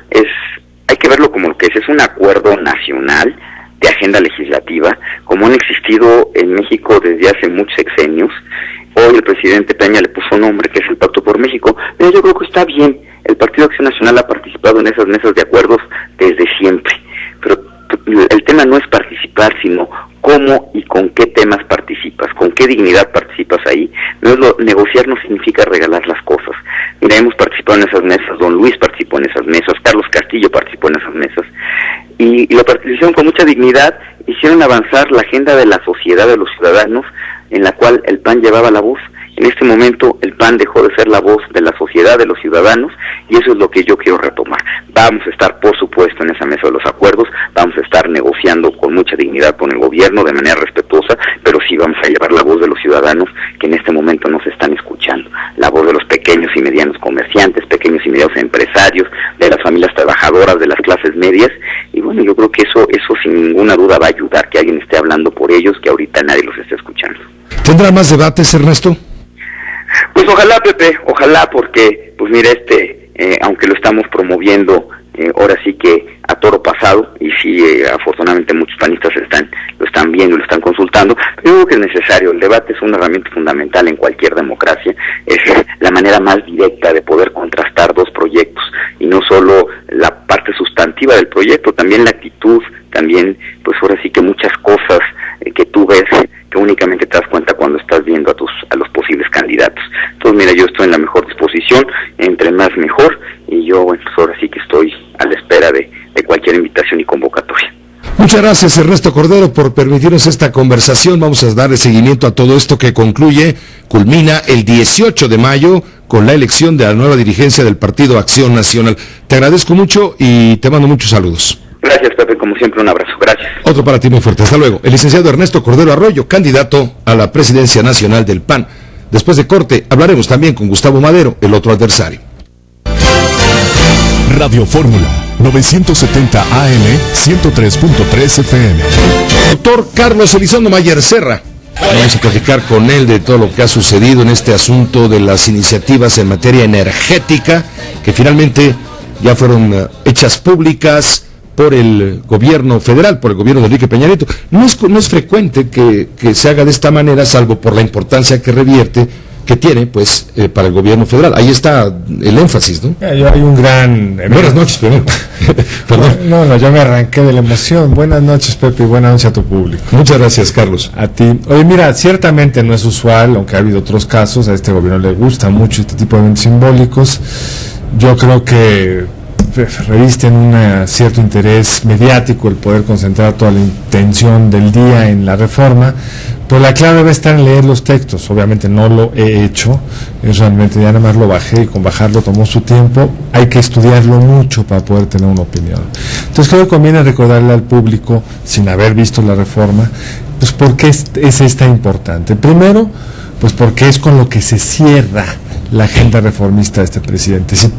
hay que verlo como lo que es un acuerdo nacional de agenda legislativa, como han existido en México desde hace muchos sexenios. Hoy el presidente Peña le puso nombre, que es el Pacto por México, pero yo creo que está bien. El Partido de Acción Nacional ha participado en esas mesas de acuerdos desde siempre, pero el tema no es participar, sino cómo y con qué temas participas, con qué dignidad participas ahí. Negociar no significa regalar las cosas. Mira, hemos participado en esas mesas, don Luis participó en esas mesas, Carlos Castillo participó en esas mesas, y la participación con mucha dignidad hicieron avanzar la agenda de la sociedad, de los ciudadanos, en la cual el PAN llevaba la voz. En este momento el PAN dejó de ser la voz de la sociedad, de los ciudadanos, y eso es lo que yo quiero retomar. Vamos a estar, por supuesto, en esa mesa de los acuerdos, vamos a estar negociando con mucha dignidad con el gobierno, de manera respetuosa, pero sí vamos a llevar la voz de los ciudadanos que en este momento no se están escuchando, la voz de los pequeños y medianos comerciantes, pequeños y medianos empresarios, de las familias trabajadoras, de las clases medias, y bueno, yo creo que eso sin ninguna duda va a ayudar, que alguien esté hablando por ellos, que ahorita nadie los esté escuchando. ¿Tendrá más debates, Ernesto? Pues ojalá, Pepe, ojalá, porque, pues mira, aunque lo estamos promoviendo, ahora sí que a toro pasado, y sí, afortunadamente muchos panistas lo están viendo y lo están consultando, pero yo creo que es necesario. El debate es una herramienta fundamental en cualquier democracia, es la manera más directa de poder contrastar dos proyectos, y no solo la parte sustantiva sustantiva del proyecto, también la actitud, también, pues ahora sí que muchas cosas que tú ves que únicamente te das cuenta cuando estás viendo a los posibles candidatos. Entonces, mira, yo estoy en la mejor disposición, entre más mejor, y yo, bueno, pues ahora sí que estoy a la espera de cualquier invitación y convocatoria. Muchas gracias, Ernesto Cordero, por permitirnos esta conversación. Vamos a darle seguimiento a todo esto que culmina el 18 de mayo con la elección de la nueva dirigencia del Partido Acción Nacional. Te agradezco mucho y te mando muchos saludos. Gracias, Pepe, como siempre, un abrazo. Gracias. Otro para ti muy fuerte. Hasta luego. El licenciado Ernesto Cordero Arroyo, candidato a la presidencia nacional del PAN. Después de corte, hablaremos también con Gustavo Madero, el otro adversario. Radio Fórmula 970 AM 103.3 FM. Doctor Carlos Elizondo Mayer Serra. Vamos a platicar con él de todo lo que ha sucedido en este asunto de las iniciativas en materia energética, que finalmente ya fueron hechas públicas por el gobierno federal, por el gobierno de Enrique Peña Nieto. No es frecuente que se haga de esta manera, salvo por la importancia que tiene, pues, para el gobierno federal. Ahí está el énfasis, ¿no? Hay un gran... Buenas noches, primero. Perdón. No, yo me arranqué de la emoción. Buenas noches, Pepe, y buenas noches a tu público. Muchas gracias, Carlos. A ti. Oye, mira, ciertamente no es usual, aunque ha habido otros casos, a este gobierno le gusta mucho este tipo de eventos simbólicos. Yo creo que revisten un cierto interés mediático el poder concentrar toda la intención del día en la reforma, pero la clave debe estar en leer los textos. Obviamente no lo he hecho, es realmente ya nada más lo bajé, y con bajarlo tomó su tiempo. Hay que estudiarlo mucho para poder tener una opinión. Entonces creo que conviene recordarle al público, sin haber visto la reforma, pues por qué es esta importante. Primero, pues porque es con lo que se cierra la agenda reformista de este presidente. Si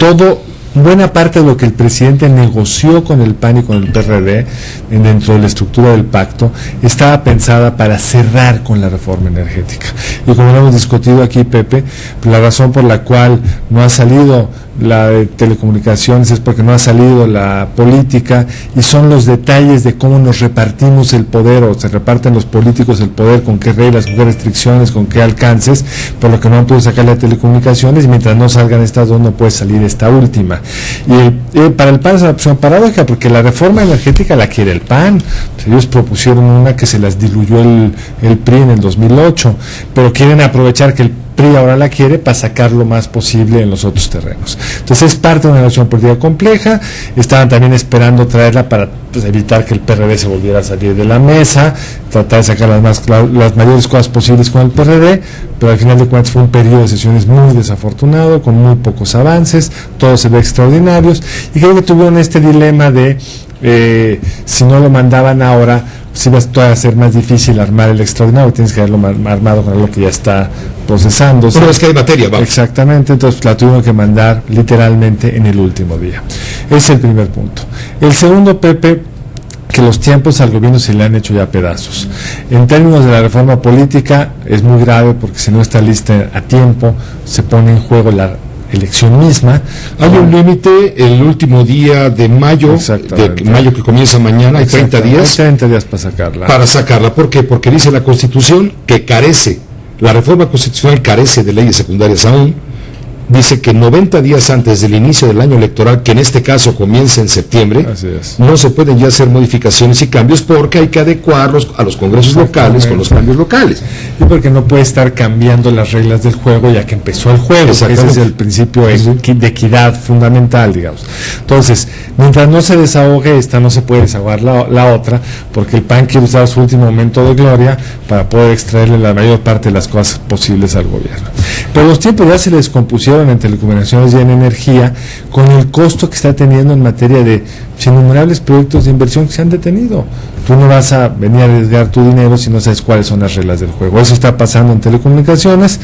buena parte de lo que el presidente negoció con el PAN y con el PRD dentro de la estructura del pacto estaba pensada para cerrar con la reforma energética. Y como lo hemos discutido aquí, Pepe, la razón por la cual no ha salido la de telecomunicaciones es porque no ha salido la política, y son los detalles de cómo nos repartimos el poder, o se reparten los políticos el poder, con qué reglas, con qué restricciones, con qué alcances, por lo que no han podido sacar la telecomunicaciones, y mientras no salgan estas dos no puede salir esta última. Y para el PAN es una opción paradójica, porque la reforma energética la quiere el PAN. Ellos propusieron una que se las diluyó el PRI en el 2008, pero quieren aprovechar que el PRI ahora la quiere para sacar lo más posible en los otros terrenos. Entonces es parte de una elección política compleja. Estaban también esperando traerla para evitar que el PRD se volviera a salir de la mesa, tratar de sacar las mayores cosas posibles con el PRD, pero al final de cuentas fue un periodo de sesiones muy desafortunado, con muy pocos avances, todos se ve extraordinarios, y creo que tuvieron este dilema de si no lo mandaban ahora, si va a ser más difícil armar el extraordinario, tienes que haberlo armado con algo que ya está procesándose. Una vez que hay materia, vamos. Exactamente, entonces la tuvieron que mandar literalmente en el último día. Ese es el primer punto. El segundo, Pepe, que los tiempos al gobierno se le han hecho ya pedazos. En términos de la reforma política es muy grave, porque si no está lista a tiempo, se pone en juego la elección misma. Hay un límite el último día de mayo, que comienza mañana, hay 30 días. Hay 30 días para sacarla. ¿Por qué? Porque dice la Constitución que la reforma constitucional carece de leyes secundarias aún. Dice que 90 días antes del inicio del año electoral, que en este caso comienza en septiembre, no se pueden ya hacer modificaciones y cambios, porque hay que adecuarlos a los congresos locales con los cambios locales. Y porque no puede estar cambiando las reglas del juego ya que empezó el juego. Ese es el principio de equidad fundamental, digamos. Entonces, mientras no se desahogue esta, no se puede desahogar la otra, porque el PAN quiere usar su último momento de gloria para poder extraerle la mayor parte de las cosas posibles al gobierno. Pero los tiempos ya se les compusieron en telecomunicaciones y en energía, con el costo que está teniendo en materia de innumerables proyectos de inversión que se han detenido. Tú no vas a venir a arriesgar tu dinero si no sabes cuáles son las reglas del juego. Eso está pasando en telecomunicaciones.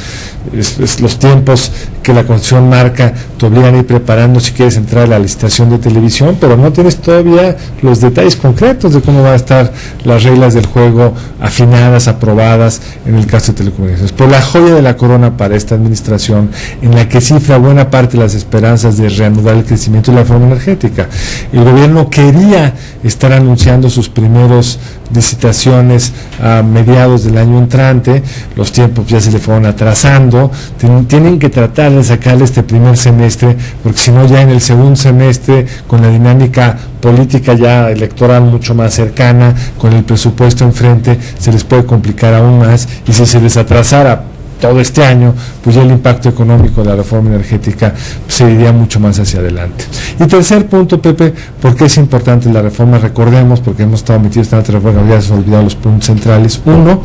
Los tiempos que la Constitución marca te obligan a ir preparando si quieres entrar a la licitación de televisión, pero no tienes todavía los detalles concretos de cómo van a estar las reglas del juego afinadas, aprobadas en el caso de telecomunicaciones. Pero la joya de la corona para esta administración, en la que cifra buena parte de las esperanzas de reanudar el crecimiento de la reforma energética. El gobierno quería estar anunciando sus primeros números, licitaciones a mediados del año entrante, los tiempos ya se le fueron atrasando, tienen que tratar de sacarle este primer semestre, porque si no ya en el segundo semestre, con la dinámica política ya electoral mucho más cercana, con el presupuesto enfrente, se les puede complicar aún más, y si se les atrasara todo este año, pues ya el impacto económico de la reforma energética se iría mucho más hacia adelante. Y tercer punto, Pepe, ¿por qué es importante la reforma? Recordemos, porque hemos estado metidos en esta reforma, ya se han olvidado los puntos centrales. Uno,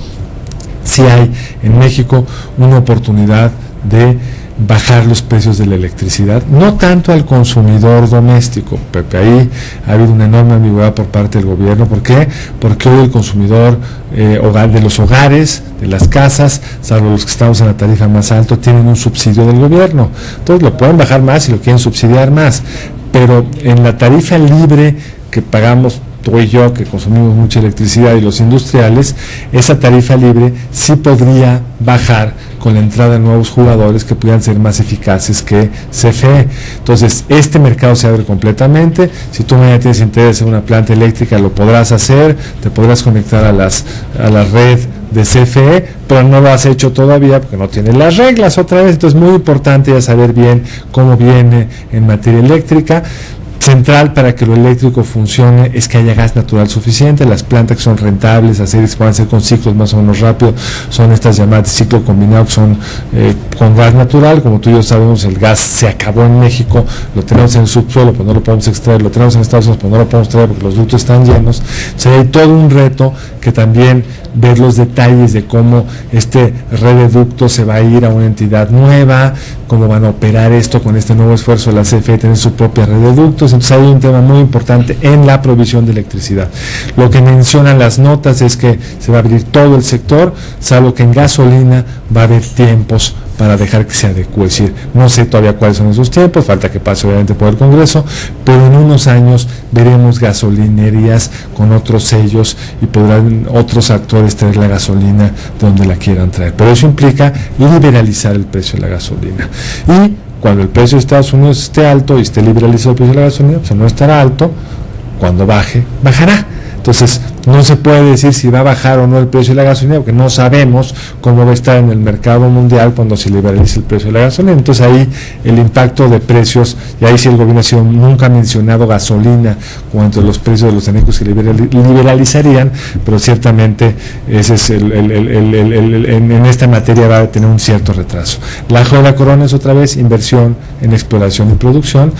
si hay en México una oportunidad de bajar los precios de la electricidad, no tanto al consumidor doméstico, Pepe, ahí ha habido una enorme ambigüedad por parte del gobierno. ¿Por qué? Porque hoy el consumidor de los hogares, de las casas, salvo los que estamos en la tarifa más alta, tienen un subsidio del gobierno, entonces lo pueden bajar más y lo quieren subsidiar más, pero en la tarifa libre que pagamos tú y yo, que consumimos mucha electricidad, y los industriales, esa tarifa libre sí podría bajar con la entrada de nuevos jugadores que pudieran ser más eficaces que CFE. Entonces, este mercado se abre completamente. Si tú mañana tienes interés en una planta eléctrica, lo podrás hacer, te podrás conectar a la red de CFE, pero no lo has hecho todavía porque no tienes las reglas otra vez. Entonces, es muy importante ya saber bien cómo viene en materia eléctrica. Central para que lo eléctrico funcione es que haya gas natural suficiente. Las plantas que son rentables, pueden ser con ciclos más o menos rápidos, son estas llamadas de ciclo combinado, que son con gas natural. Como tú y yo sabemos, el gas se acabó en México, lo tenemos en el subsuelo, pues no lo podemos extraer, lo tenemos en Estados Unidos, pues no lo podemos traer porque los ductos están llenos. Entonces hay todo un reto que también ver los detalles de cómo este red de ductos se va a ir a una entidad nueva, cómo van a operar esto con este nuevo esfuerzo de la CFE, tener su propia red de ductos. Entonces hay un tema muy importante en la provisión de electricidad. Lo que mencionan las notas es que se va a abrir todo el sector, salvo que en gasolina va a haber tiempos para dejar que se adecue. Es decir, no sé todavía cuáles son esos tiempos, falta que pase obviamente por el Congreso, pero en unos años veremos gasolinerías con otros sellos y podrán otros actores traer la gasolina de donde la quieran traer. Pero eso implica liberalizar el precio de la gasolina. Y cuando el precio de Estados Unidos esté alto y esté liberalizado el precio de la gasolina, pues no estará alto, cuando baje, bajará. Entonces, no se puede decir si va a bajar o no el precio de la gasolina, porque no sabemos cómo va a estar en el mercado mundial cuando se liberalice el precio de la gasolina. Entonces, ahí el impacto de precios, y ahí sí el gobierno nunca ha mencionado gasolina como entre los precios de los energéticos que liberalizarían, pero ciertamente ese es en esta materia va a tener un cierto retraso. La joya corona es otra vez inversión en exploración y producción.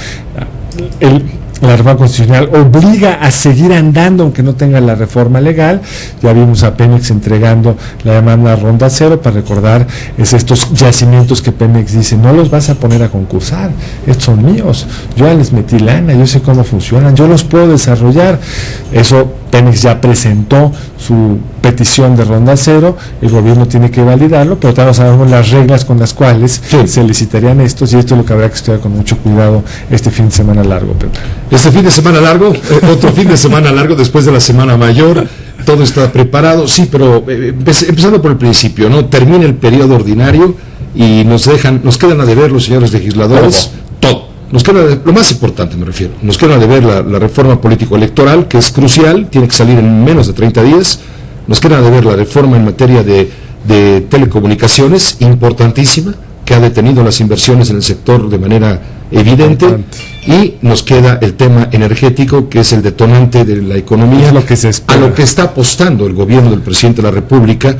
La reforma constitucional obliga a seguir andando aunque no tenga la reforma legal. Ya vimos a Pemex entregando la llamada ronda cero. Para recordar, es estos yacimientos que Pemex dice, no los vas a poner a concursar, estos son míos, yo ya les metí lana, yo sé cómo funcionan, yo los puedo desarrollar. Eso Pemex ya presentó su petición de ronda cero, el gobierno tiene que validarlo, pero también sabemos las reglas con las cuales se licitarían estos, y esto es lo que habrá que estudiar con mucho cuidado este fin de semana largo, Pepe. Este fin de semana largo, otro fin de semana largo después de la Semana Mayor, todo está preparado, sí, pero empezando por el principio, ¿no? Termina el periodo ordinario y nos quedan a deber los señores legisladores todo. Nos queda lo más importante, me refiero, nos queda de ver la reforma político-electoral, que es crucial, tiene que salir en menos de 30 días, nos queda de ver la reforma en materia de telecomunicaciones, importantísima, que ha detenido las inversiones en el sector de manera evidente, y nos queda el tema energético, que es el detonante de la economía, lo que se espera, a lo que está apostando el gobierno del presidente de la República,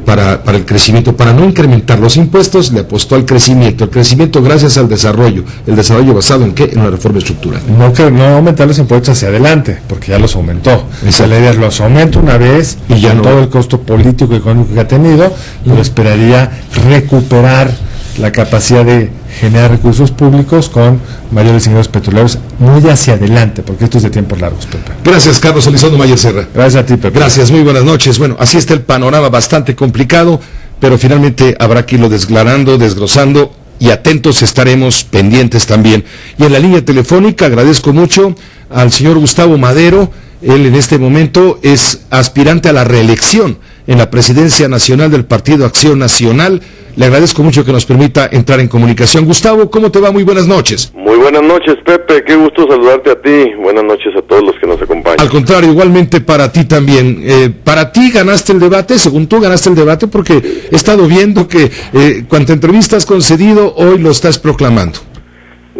para el crecimiento, para no incrementar los impuestos, le apostó al crecimiento. El crecimiento gracias al desarrollo. ¿El desarrollo basado en qué? En una reforma estructural. No aumentar los impuestos hacia adelante, porque ya los aumentó. Esa la idea es los aumenta una vez y ya no, todo el costo político y económico que ha tenido, lo esperaría recuperar la capacidad de generar recursos públicos con mayores ingresos petroleros muy hacia adelante, porque esto es de tiempos largos, Pepe. Gracias, Carlos Elizondo Mayer Serra. Gracias a ti, Pepe. Gracias, muy buenas noches. Bueno, así está el panorama, bastante complicado, pero finalmente habrá que irlo desgranando, desglosando, y atentos estaremos, pendientes también. Y en la línea telefónica agradezco mucho al señor Gustavo Madero. Él en este momento es aspirante a la reelección en la presidencia nacional del Partido Acción Nacional. Le agradezco mucho que nos permita entrar en comunicación. Gustavo, ¿cómo te va? Muy buenas noches. Muy buenas noches, Pepe, qué gusto saludarte a ti. Buenas noches a todos los que nos acompañan. Al contrario, igualmente para ti también. Para ti ganaste el debate, según tú ganaste el debate, porque he estado viendo que cuanta entrevista has concedido, hoy lo estás proclamando.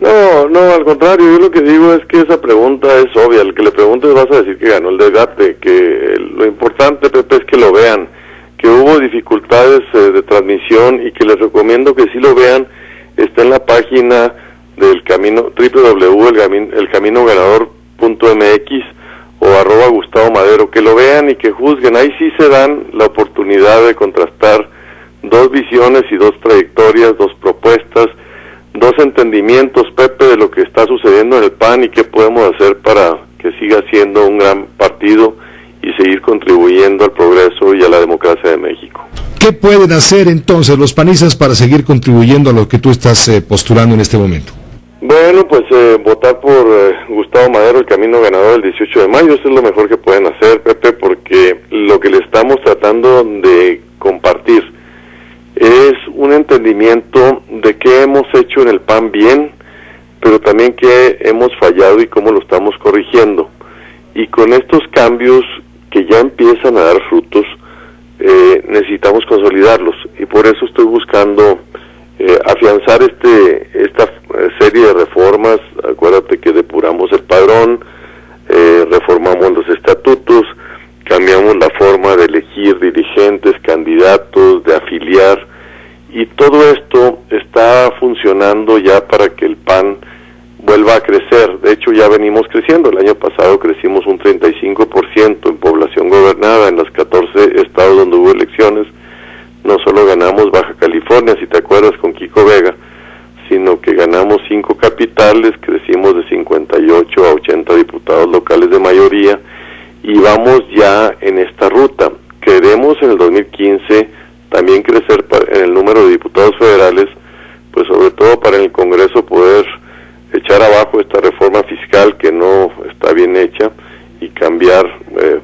No, al contrario, yo lo que digo es que esa pregunta es obvia. El que le preguntes vas a decir que ganó el debate, que lo importante, Pepe, es que lo vean, que hubo dificultades de transmisión y que les recomiendo que sí lo vean. Está en la página del camino, www.elcaminoganador.mx o @Gustavo Madero, que lo vean y que juzguen. Ahí sí se dan la oportunidad de contrastar dos visiones y dos trayectorias, dos propuestas, dos entendimientos, Pepe, de lo que está sucediendo en el PAN y qué podemos hacer para que siga siendo un gran partido y seguir contribuyendo al progreso y a la democracia de México. ¿Qué pueden hacer entonces los panistas para seguir contribuyendo a lo que tú estás postulando en este momento? Bueno, pues votar por Gustavo Madero, el camino ganador el 18 de mayo, eso es lo mejor que pueden hacer, Pepe, porque lo que le estamos tratando de compartir es un entendimiento de qué hemos hecho en el PAN bien, pero también qué hemos fallado y cómo lo estamos corrigiendo. Y con estos cambios que ya empiezan a dar frutos, necesitamos consolidarlos, y por eso estoy buscando afianzar esta serie de reformas. Acuérdate que depuramos el padrón, reformamos los estatutos, cambiamos la forma de elegir dirigentes, candidatos, de afiliar, y todo esto está funcionando ya para que el PAN vuelva a crecer. De hecho, ya venimos creciendo. El año pasado crecimos un 35% en población gobernada en los 14 estados donde hubo elecciones. No solo ganamos Baja California, si te acuerdas, con Kiko Vega, sino que ganamos 5 capitales, crecimos de 58 a 80 diputados locales de mayoría, y vamos ya en esta ruta. Queremos en el 2015 también crecer en el número de diputados federales, pues sobre todo para en el Congreso poder echar abajo esta reforma fiscal que no está bien hecha y cambiar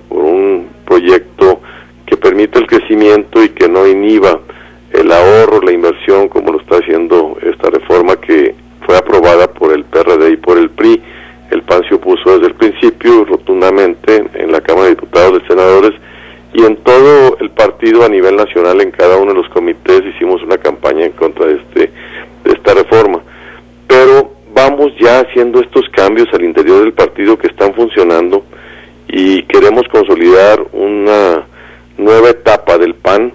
por un proyecto que permita el crecimiento y que no inhiba el ahorro, la inversión, como lo está haciendo esta reforma que fue aprobada por el PRD y por el PRI. El PAN se opuso desde el principio rotundamente en la Cámara de Diputados, de Senadores, y en todo el partido a nivel nacional, en cada uno de los comités hicimos una campaña en contra de esta reforma. Pero vamos ya haciendo estos cambios al interior del partido que están funcionando, y queremos consolidar una nueva etapa del PAN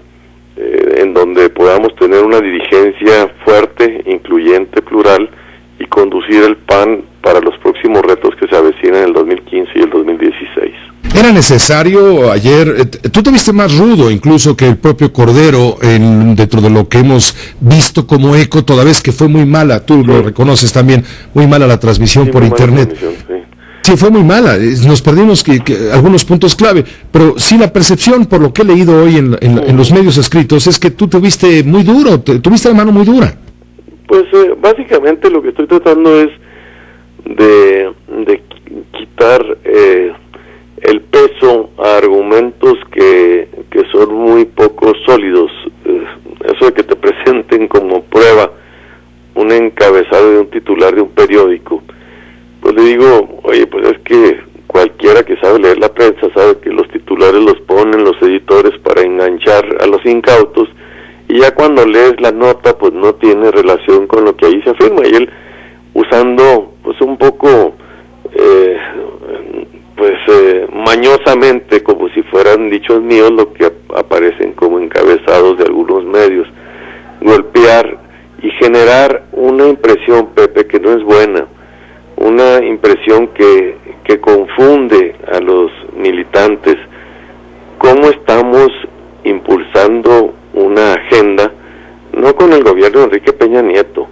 en donde podamos tener una dirigencia fuerte, incluyente, plural, y conducir el PAN para los próximos retos que se avecinan en el 2015 y el 2016. ¿Era necesario ayer? Tú te viste más rudo incluso que el propio Cordero dentro de lo que hemos visto como eco, toda vez que fue muy mala, tú lo reconoces también, muy mala la transmisión por internet. Sí, fue muy mala, nos perdimos algunos puntos clave, pero sí la percepción, por lo que he leído hoy en los medios escritos, es que tú te viste muy duro, tuviste la mano muy dura. Pues básicamente lo que estoy tratando es de quitar el peso a argumentos que son muy poco sólidos. Eso de que te presenten como prueba un encabezado de un titular de un periódico, pues le digo, oye, pues es que cualquiera que sabe leer la prensa sabe que los titulares los ponen los editores para enganchar a los incautos, y ya cuando lees la nota pues no tiene relación con lo que ahí se afirma, y él usando pues un poco mañosamente, como si fueran dichos míos, lo que aparecen como encabezados de algunos medios, golpear y generar una impresión, Pepe, que no es buena, una impresión que confunde a los militantes. ¿Cómo estamos impulsando una agenda, no con el gobierno de Enrique Peña Nieto,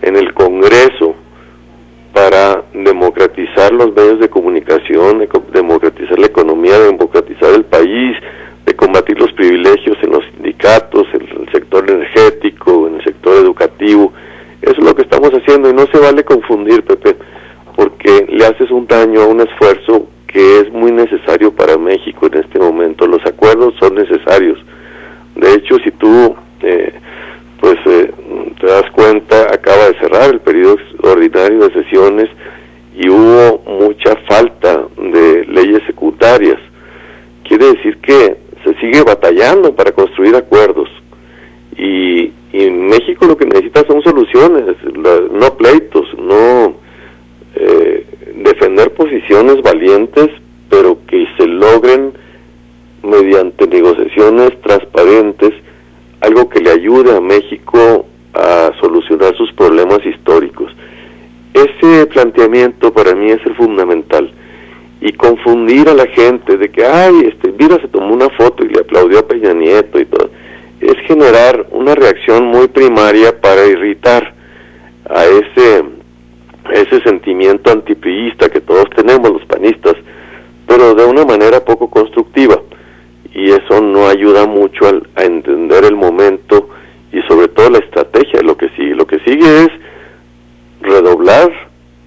en el Congreso, para democratizar los medios de comunicación, democratizar la economía, democratizar el país, de combatir los privilegios en los sindicatos, en el sector energético, en el sector educativo? Eso es lo que estamos haciendo, y no se vale confundir, Pepe, porque le haces un daño a un esfuerzo que que es muy necesario para México en este momento. Los acuerdos son necesarios. De hecho, si tú te das cuenta, acaba de cerrar el periodo ordinario de sesiones y hubo mucha falta de leyes secundarias. Quiere decir que se sigue batallando para construir acuerdos. Y México lo que necesita son soluciones, no pleitos, no defender posiciones valientes, pero que se logren mediante negociaciones transparentes, algo que le ayude a México a solucionar sus problemas históricos. Ese planteamiento para mí es el fundamental. Y confundir a la gente de que, mira, se tomó una foto y le aplaudió a Peña Nieto y todo, es generar una reacción muy primaria para irritar a ese sentimiento antipriista que todos tenemos los panistas, pero de una manera poco constructiva, y eso no ayuda mucho a entender el momento y sobre todo la estrategia de lo que sigue. Lo que sigue es redoblar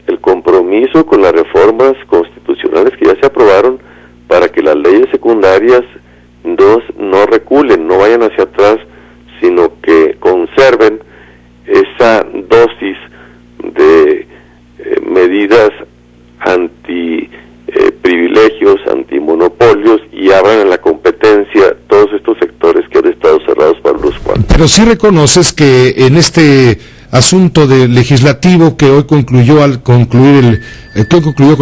el compromiso con las reformas constitucionales que ya se aprobaron para que las leyes secundarias no reculen, no vayan hacia atrás, sino que conserven esa dosis de medidas anti-privilegios, antimonopolios, y abran en la competencia todos estos sectores que han estado cerrados para los cuantos. Pero sí reconoces que en este asunto del legislativo que hoy concluyó con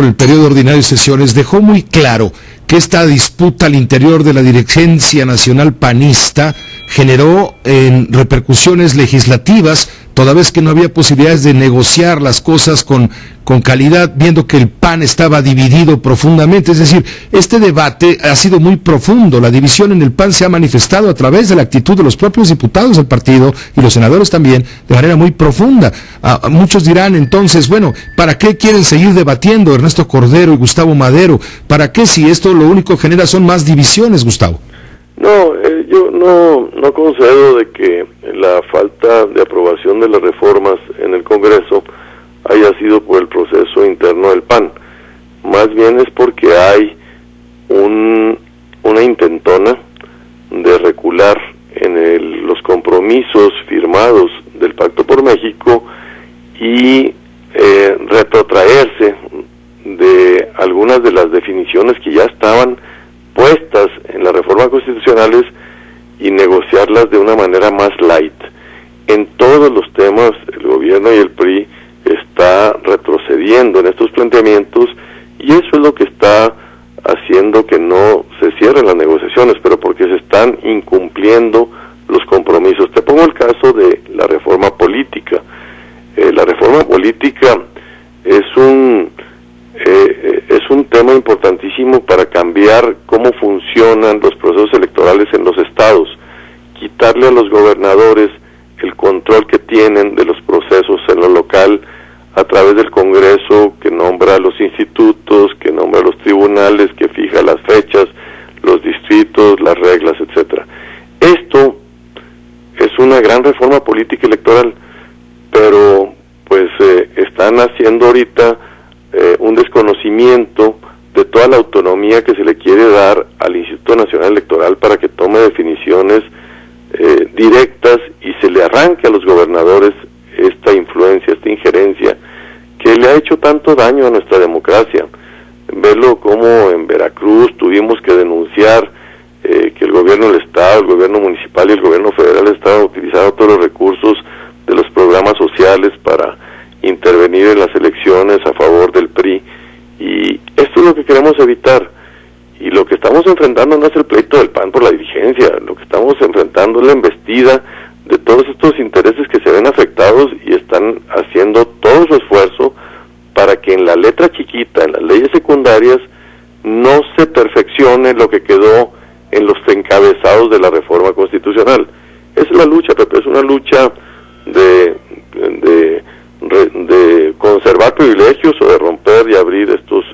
el periodo ordinario de sesiones, dejó muy claro que esta disputa al interior de la dirigencia nacional panista generó en repercusiones legislativas, toda vez que no había posibilidades de negociar las cosas con calidad, viendo que el PAN estaba dividido profundamente. Es decir, este debate ha sido muy profundo. La división en el PAN se ha manifestado a través de la actitud de los propios diputados del partido y los senadores también, de manera muy profunda. Muchos dirán entonces, bueno, ¿para qué quieren seguir debatiendo Ernesto Cordero y Gustavo Madero? ¿Para qué, si esto lo único que genera son más divisiones, Gustavo? No, yo no concedo de que la falta de aprobación de las reformas en el Congreso haya sido por el proceso interno del PAN. Más bien es porque hay una intentona de recular en los compromisos firmados del Pacto por México y retrotraerse de algunas de las definiciones que ya estaban puestas en las reformas constitucionales y negociarlas de una manera más light. En todos los temas el gobierno y el PRI está retrocediendo en estos planteamientos, y eso es lo que está haciendo que no se cierren las negociaciones, pero porque se están incumpliendo los compromisos. Te pongo el caso de la reforma política. La reforma política es un tema importantísimo para cambiar cómo funcionan los procesos electorales en los estados, quitarle a los gobernadores el control que tienen de los procesos en lo local a través del Congreso, que nombra los institutos, que nombra los tribunales, que fija las fechas, los distritos, las reglas, etcétera. Esto es una gran reforma política electoral, pero pues están haciendo ahorita un desconocimiento de toda la autonomía que se le quiere dar al Instituto Nacional Electoral para que tome definiciones directas y se le arranque a los gobernadores esta influencia, esta injerencia que le ha hecho tanto daño a nuestra democracia. Verlo como en Veracruz tuvimos que denunciar que el gobierno del Estado, el gobierno municipal y el gobierno federal estaban utilizando todos los recursos de los programas sociales para intervenir en las elecciones a favor del PRI, y esto es lo que queremos evitar. Y lo que estamos enfrentando no es el pleito del PAN por la dirigencia, lo que estamos enfrentando es la embestida de todos estos intereses que se ven afectados y están haciendo todo su esfuerzo para que en la letra chiquita, en las leyes secundarias, no se perfeccione lo que quedó en los encabezados de la reforma constitucional. Esa es la lucha, Pepe, es una lucha de conservar privilegios o de romper y abrir estos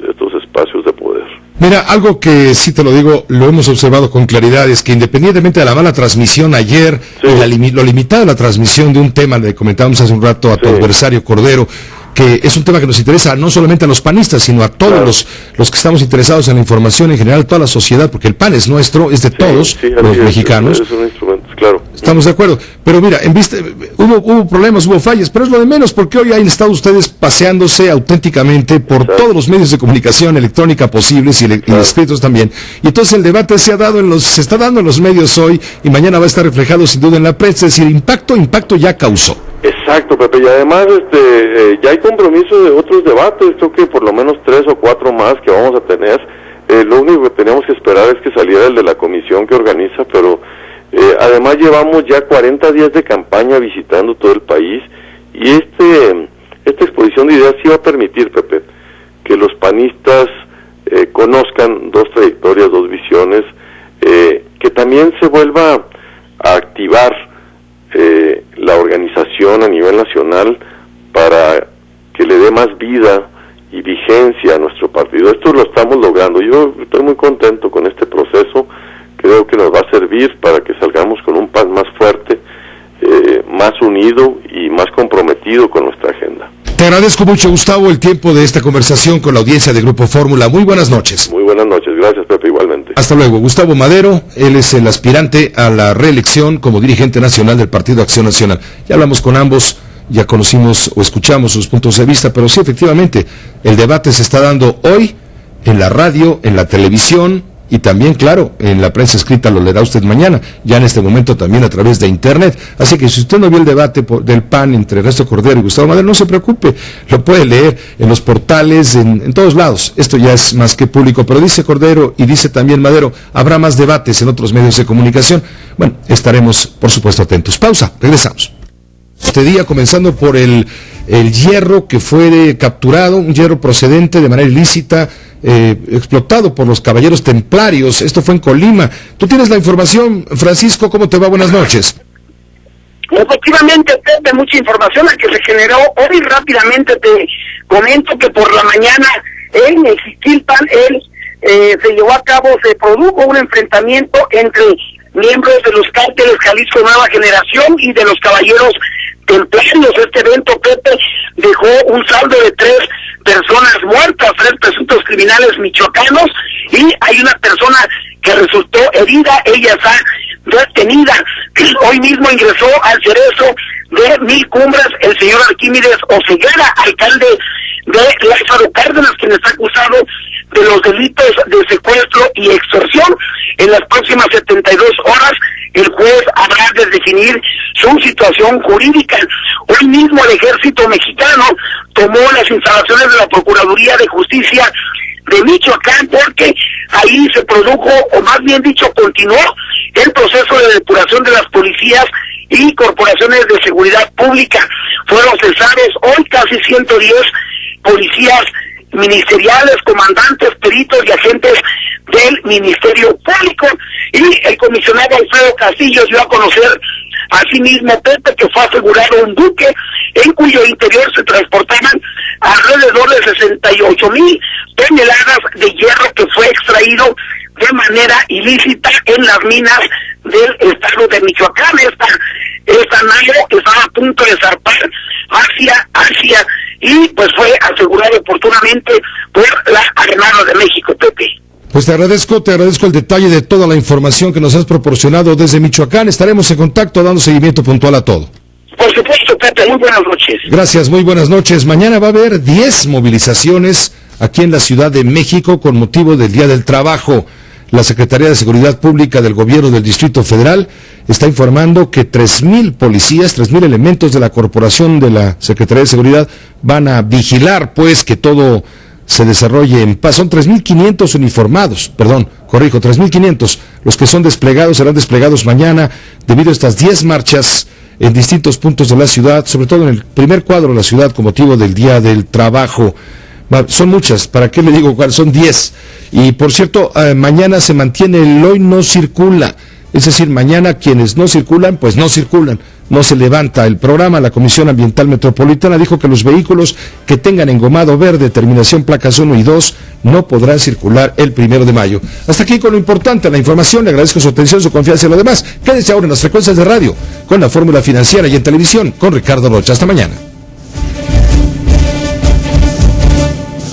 espacios de poder. Mira, algo que sí te lo digo, lo hemos observado con claridad, es que independientemente de la mala transmisión ayer, sí, y lo limitada de la transmisión de un tema, le comentábamos hace un rato a tu adversario Cordero, que es un tema que nos interesa no solamente a los panistas, sino a todos los que estamos interesados en la información en general, toda la sociedad, porque el PAN es nuestro, es de todos los mexicanos. Es un instrumento, claro. Estamos de acuerdo. Pero mira, hubo problemas, hubo fallas, pero es lo de menos, porque hoy han estado ustedes paseándose auténticamente por todos los medios de comunicación electrónica posibles y escritos también. Y entonces el debate se está dando en los medios hoy y mañana va a estar reflejado sin duda en la prensa. Es decir, impacto ya causó. Exacto, Pepe, y además ya hay compromiso de otros debates, creo que por lo menos 3 o 4 más que vamos a tener. Lo único que teníamos que esperar es que saliera el de la comisión que organiza, pero además llevamos ya 40 días de campaña visitando todo el país, y esta exposición de ideas sí va a permitir, Pepe, que los panistas conozcan 2 trayectorias, 2 visiones, que también se vuelva a activar la organización a nivel nacional para que le dé más vida y vigencia a nuestro partido. Esto lo estamos logrando. Yo estoy muy contento con este proceso. Creo que nos va a servir para que salgamos con un PAN más fuerte, más unido y más comprometido con nuestra agenda. Te agradezco mucho, Gustavo, el tiempo de esta conversación con la audiencia de Grupo Fórmula. Muy buenas noches. Muy buenas noches. Gracias, Pepe, igualmente. Hasta luego. Gustavo Madero, él es el aspirante a la reelección como dirigente nacional del Partido Acción Nacional. Ya hablamos con ambos, ya conocimos o escuchamos sus puntos de vista, pero sí, efectivamente, el debate se está dando hoy en la radio, en la televisión, y también, claro, en la prensa escrita lo leerá usted mañana, ya en este momento también a través de Internet. Así que si usted no vio el debate del PAN entre Ernesto Cordero y Gustavo Madero, no se preocupe, lo puede leer en los portales, en todos lados. Esto ya es más que público, pero dice Cordero y dice también Madero, habrá más debates en otros medios de comunicación. Bueno, estaremos, por supuesto, atentos. Pausa, regresamos. Este día, comenzando por el hierro que fue capturado, un hierro procedente de manera ilícita, explotado por los caballeros templarios. Esto fue en Colima. Tú tienes la información, Francisco, ¿cómo te va? Buenas noches. Efectivamente, Pepe, mucha información la que se generó hoy. Rápidamente te comento que por la mañana en Mexicilpan se llevó a cabo, se produjo un enfrentamiento entre miembros de los cárteles Jalisco Nueva Generación y de los caballeros templarios. Este evento, Pepe, dejó un saldo de 3 personas muertas, 3 presuntos criminales michoacanos, y hay una persona que resultó herida. Ella está detenida. Hoy mismo ingresó al cerezo de Mil Cumbres el señor Arquímedes Oseguera, alcalde de Lázaro Cárdenas, quien está acusado de los delitos de secuestro y extorsión. En las próximas 72 horas el juez habrá de definir su situación jurídica. Hoy mismo el ejército mexicano tomó las instalaciones de la Procuraduría de Justicia de Michoacán, porque ahí se produjo, o más bien dicho, continuó el proceso de depuración de las policías y corporaciones de seguridad pública. Fueron cesados hoy casi 110 policías ministeriales, comandantes, peritos y agentes del Ministerio Público, y el comisionado Alfredo Castillo dio a conocer asimismo, Pepe, que fue asegurado un buque en cuyo interior se transportaban alrededor de 68,000 toneladas de hierro que fue extraído de manera ilícita en las minas del estado de Michoacán. Esta nave estaba a punto de zarpar hacia Asia y pues fue asegurado oportunamente por la Armada de México, Pepe. Pues te agradezco el detalle de toda la información que nos has proporcionado desde Michoacán. Estaremos en contacto dando seguimiento puntual a todo. Por supuesto, Pepe, muy buenas noches. Gracias, muy buenas noches. Mañana va a haber 10 movilizaciones aquí en la Ciudad de México con motivo del Día del Trabajo. La Secretaría de Seguridad Pública del Gobierno del Distrito Federal está informando que 3,000 policías, 3,000 elementos de la Corporación de la Secretaría de Seguridad van a vigilar, pues, que todo se desarrolle en paz. Son 3,500 uniformados, 3,500. Los que son desplegados serán desplegados mañana debido a estas 10 marchas en distintos puntos de la ciudad, sobre todo en el primer cuadro de la ciudad con motivo del Día del Trabajo. Son muchas, ¿para qué le digo cuál? Son 10. Y por cierto, mañana se mantiene el hoy no circula. Es decir, mañana quienes no circulan, pues no circulan. No se levanta el programa. La Comisión Ambiental Metropolitana dijo que los vehículos que tengan engomado verde, terminación placas 1 y 2, no podrán circular el 1 de mayo. Hasta aquí con lo importante, la información. Le agradezco su atención, su confianza y lo demás. Quédese ahora en las frecuencias de radio, con la Fórmula Financiera y en televisión, con Ricardo Rocha. Hasta mañana.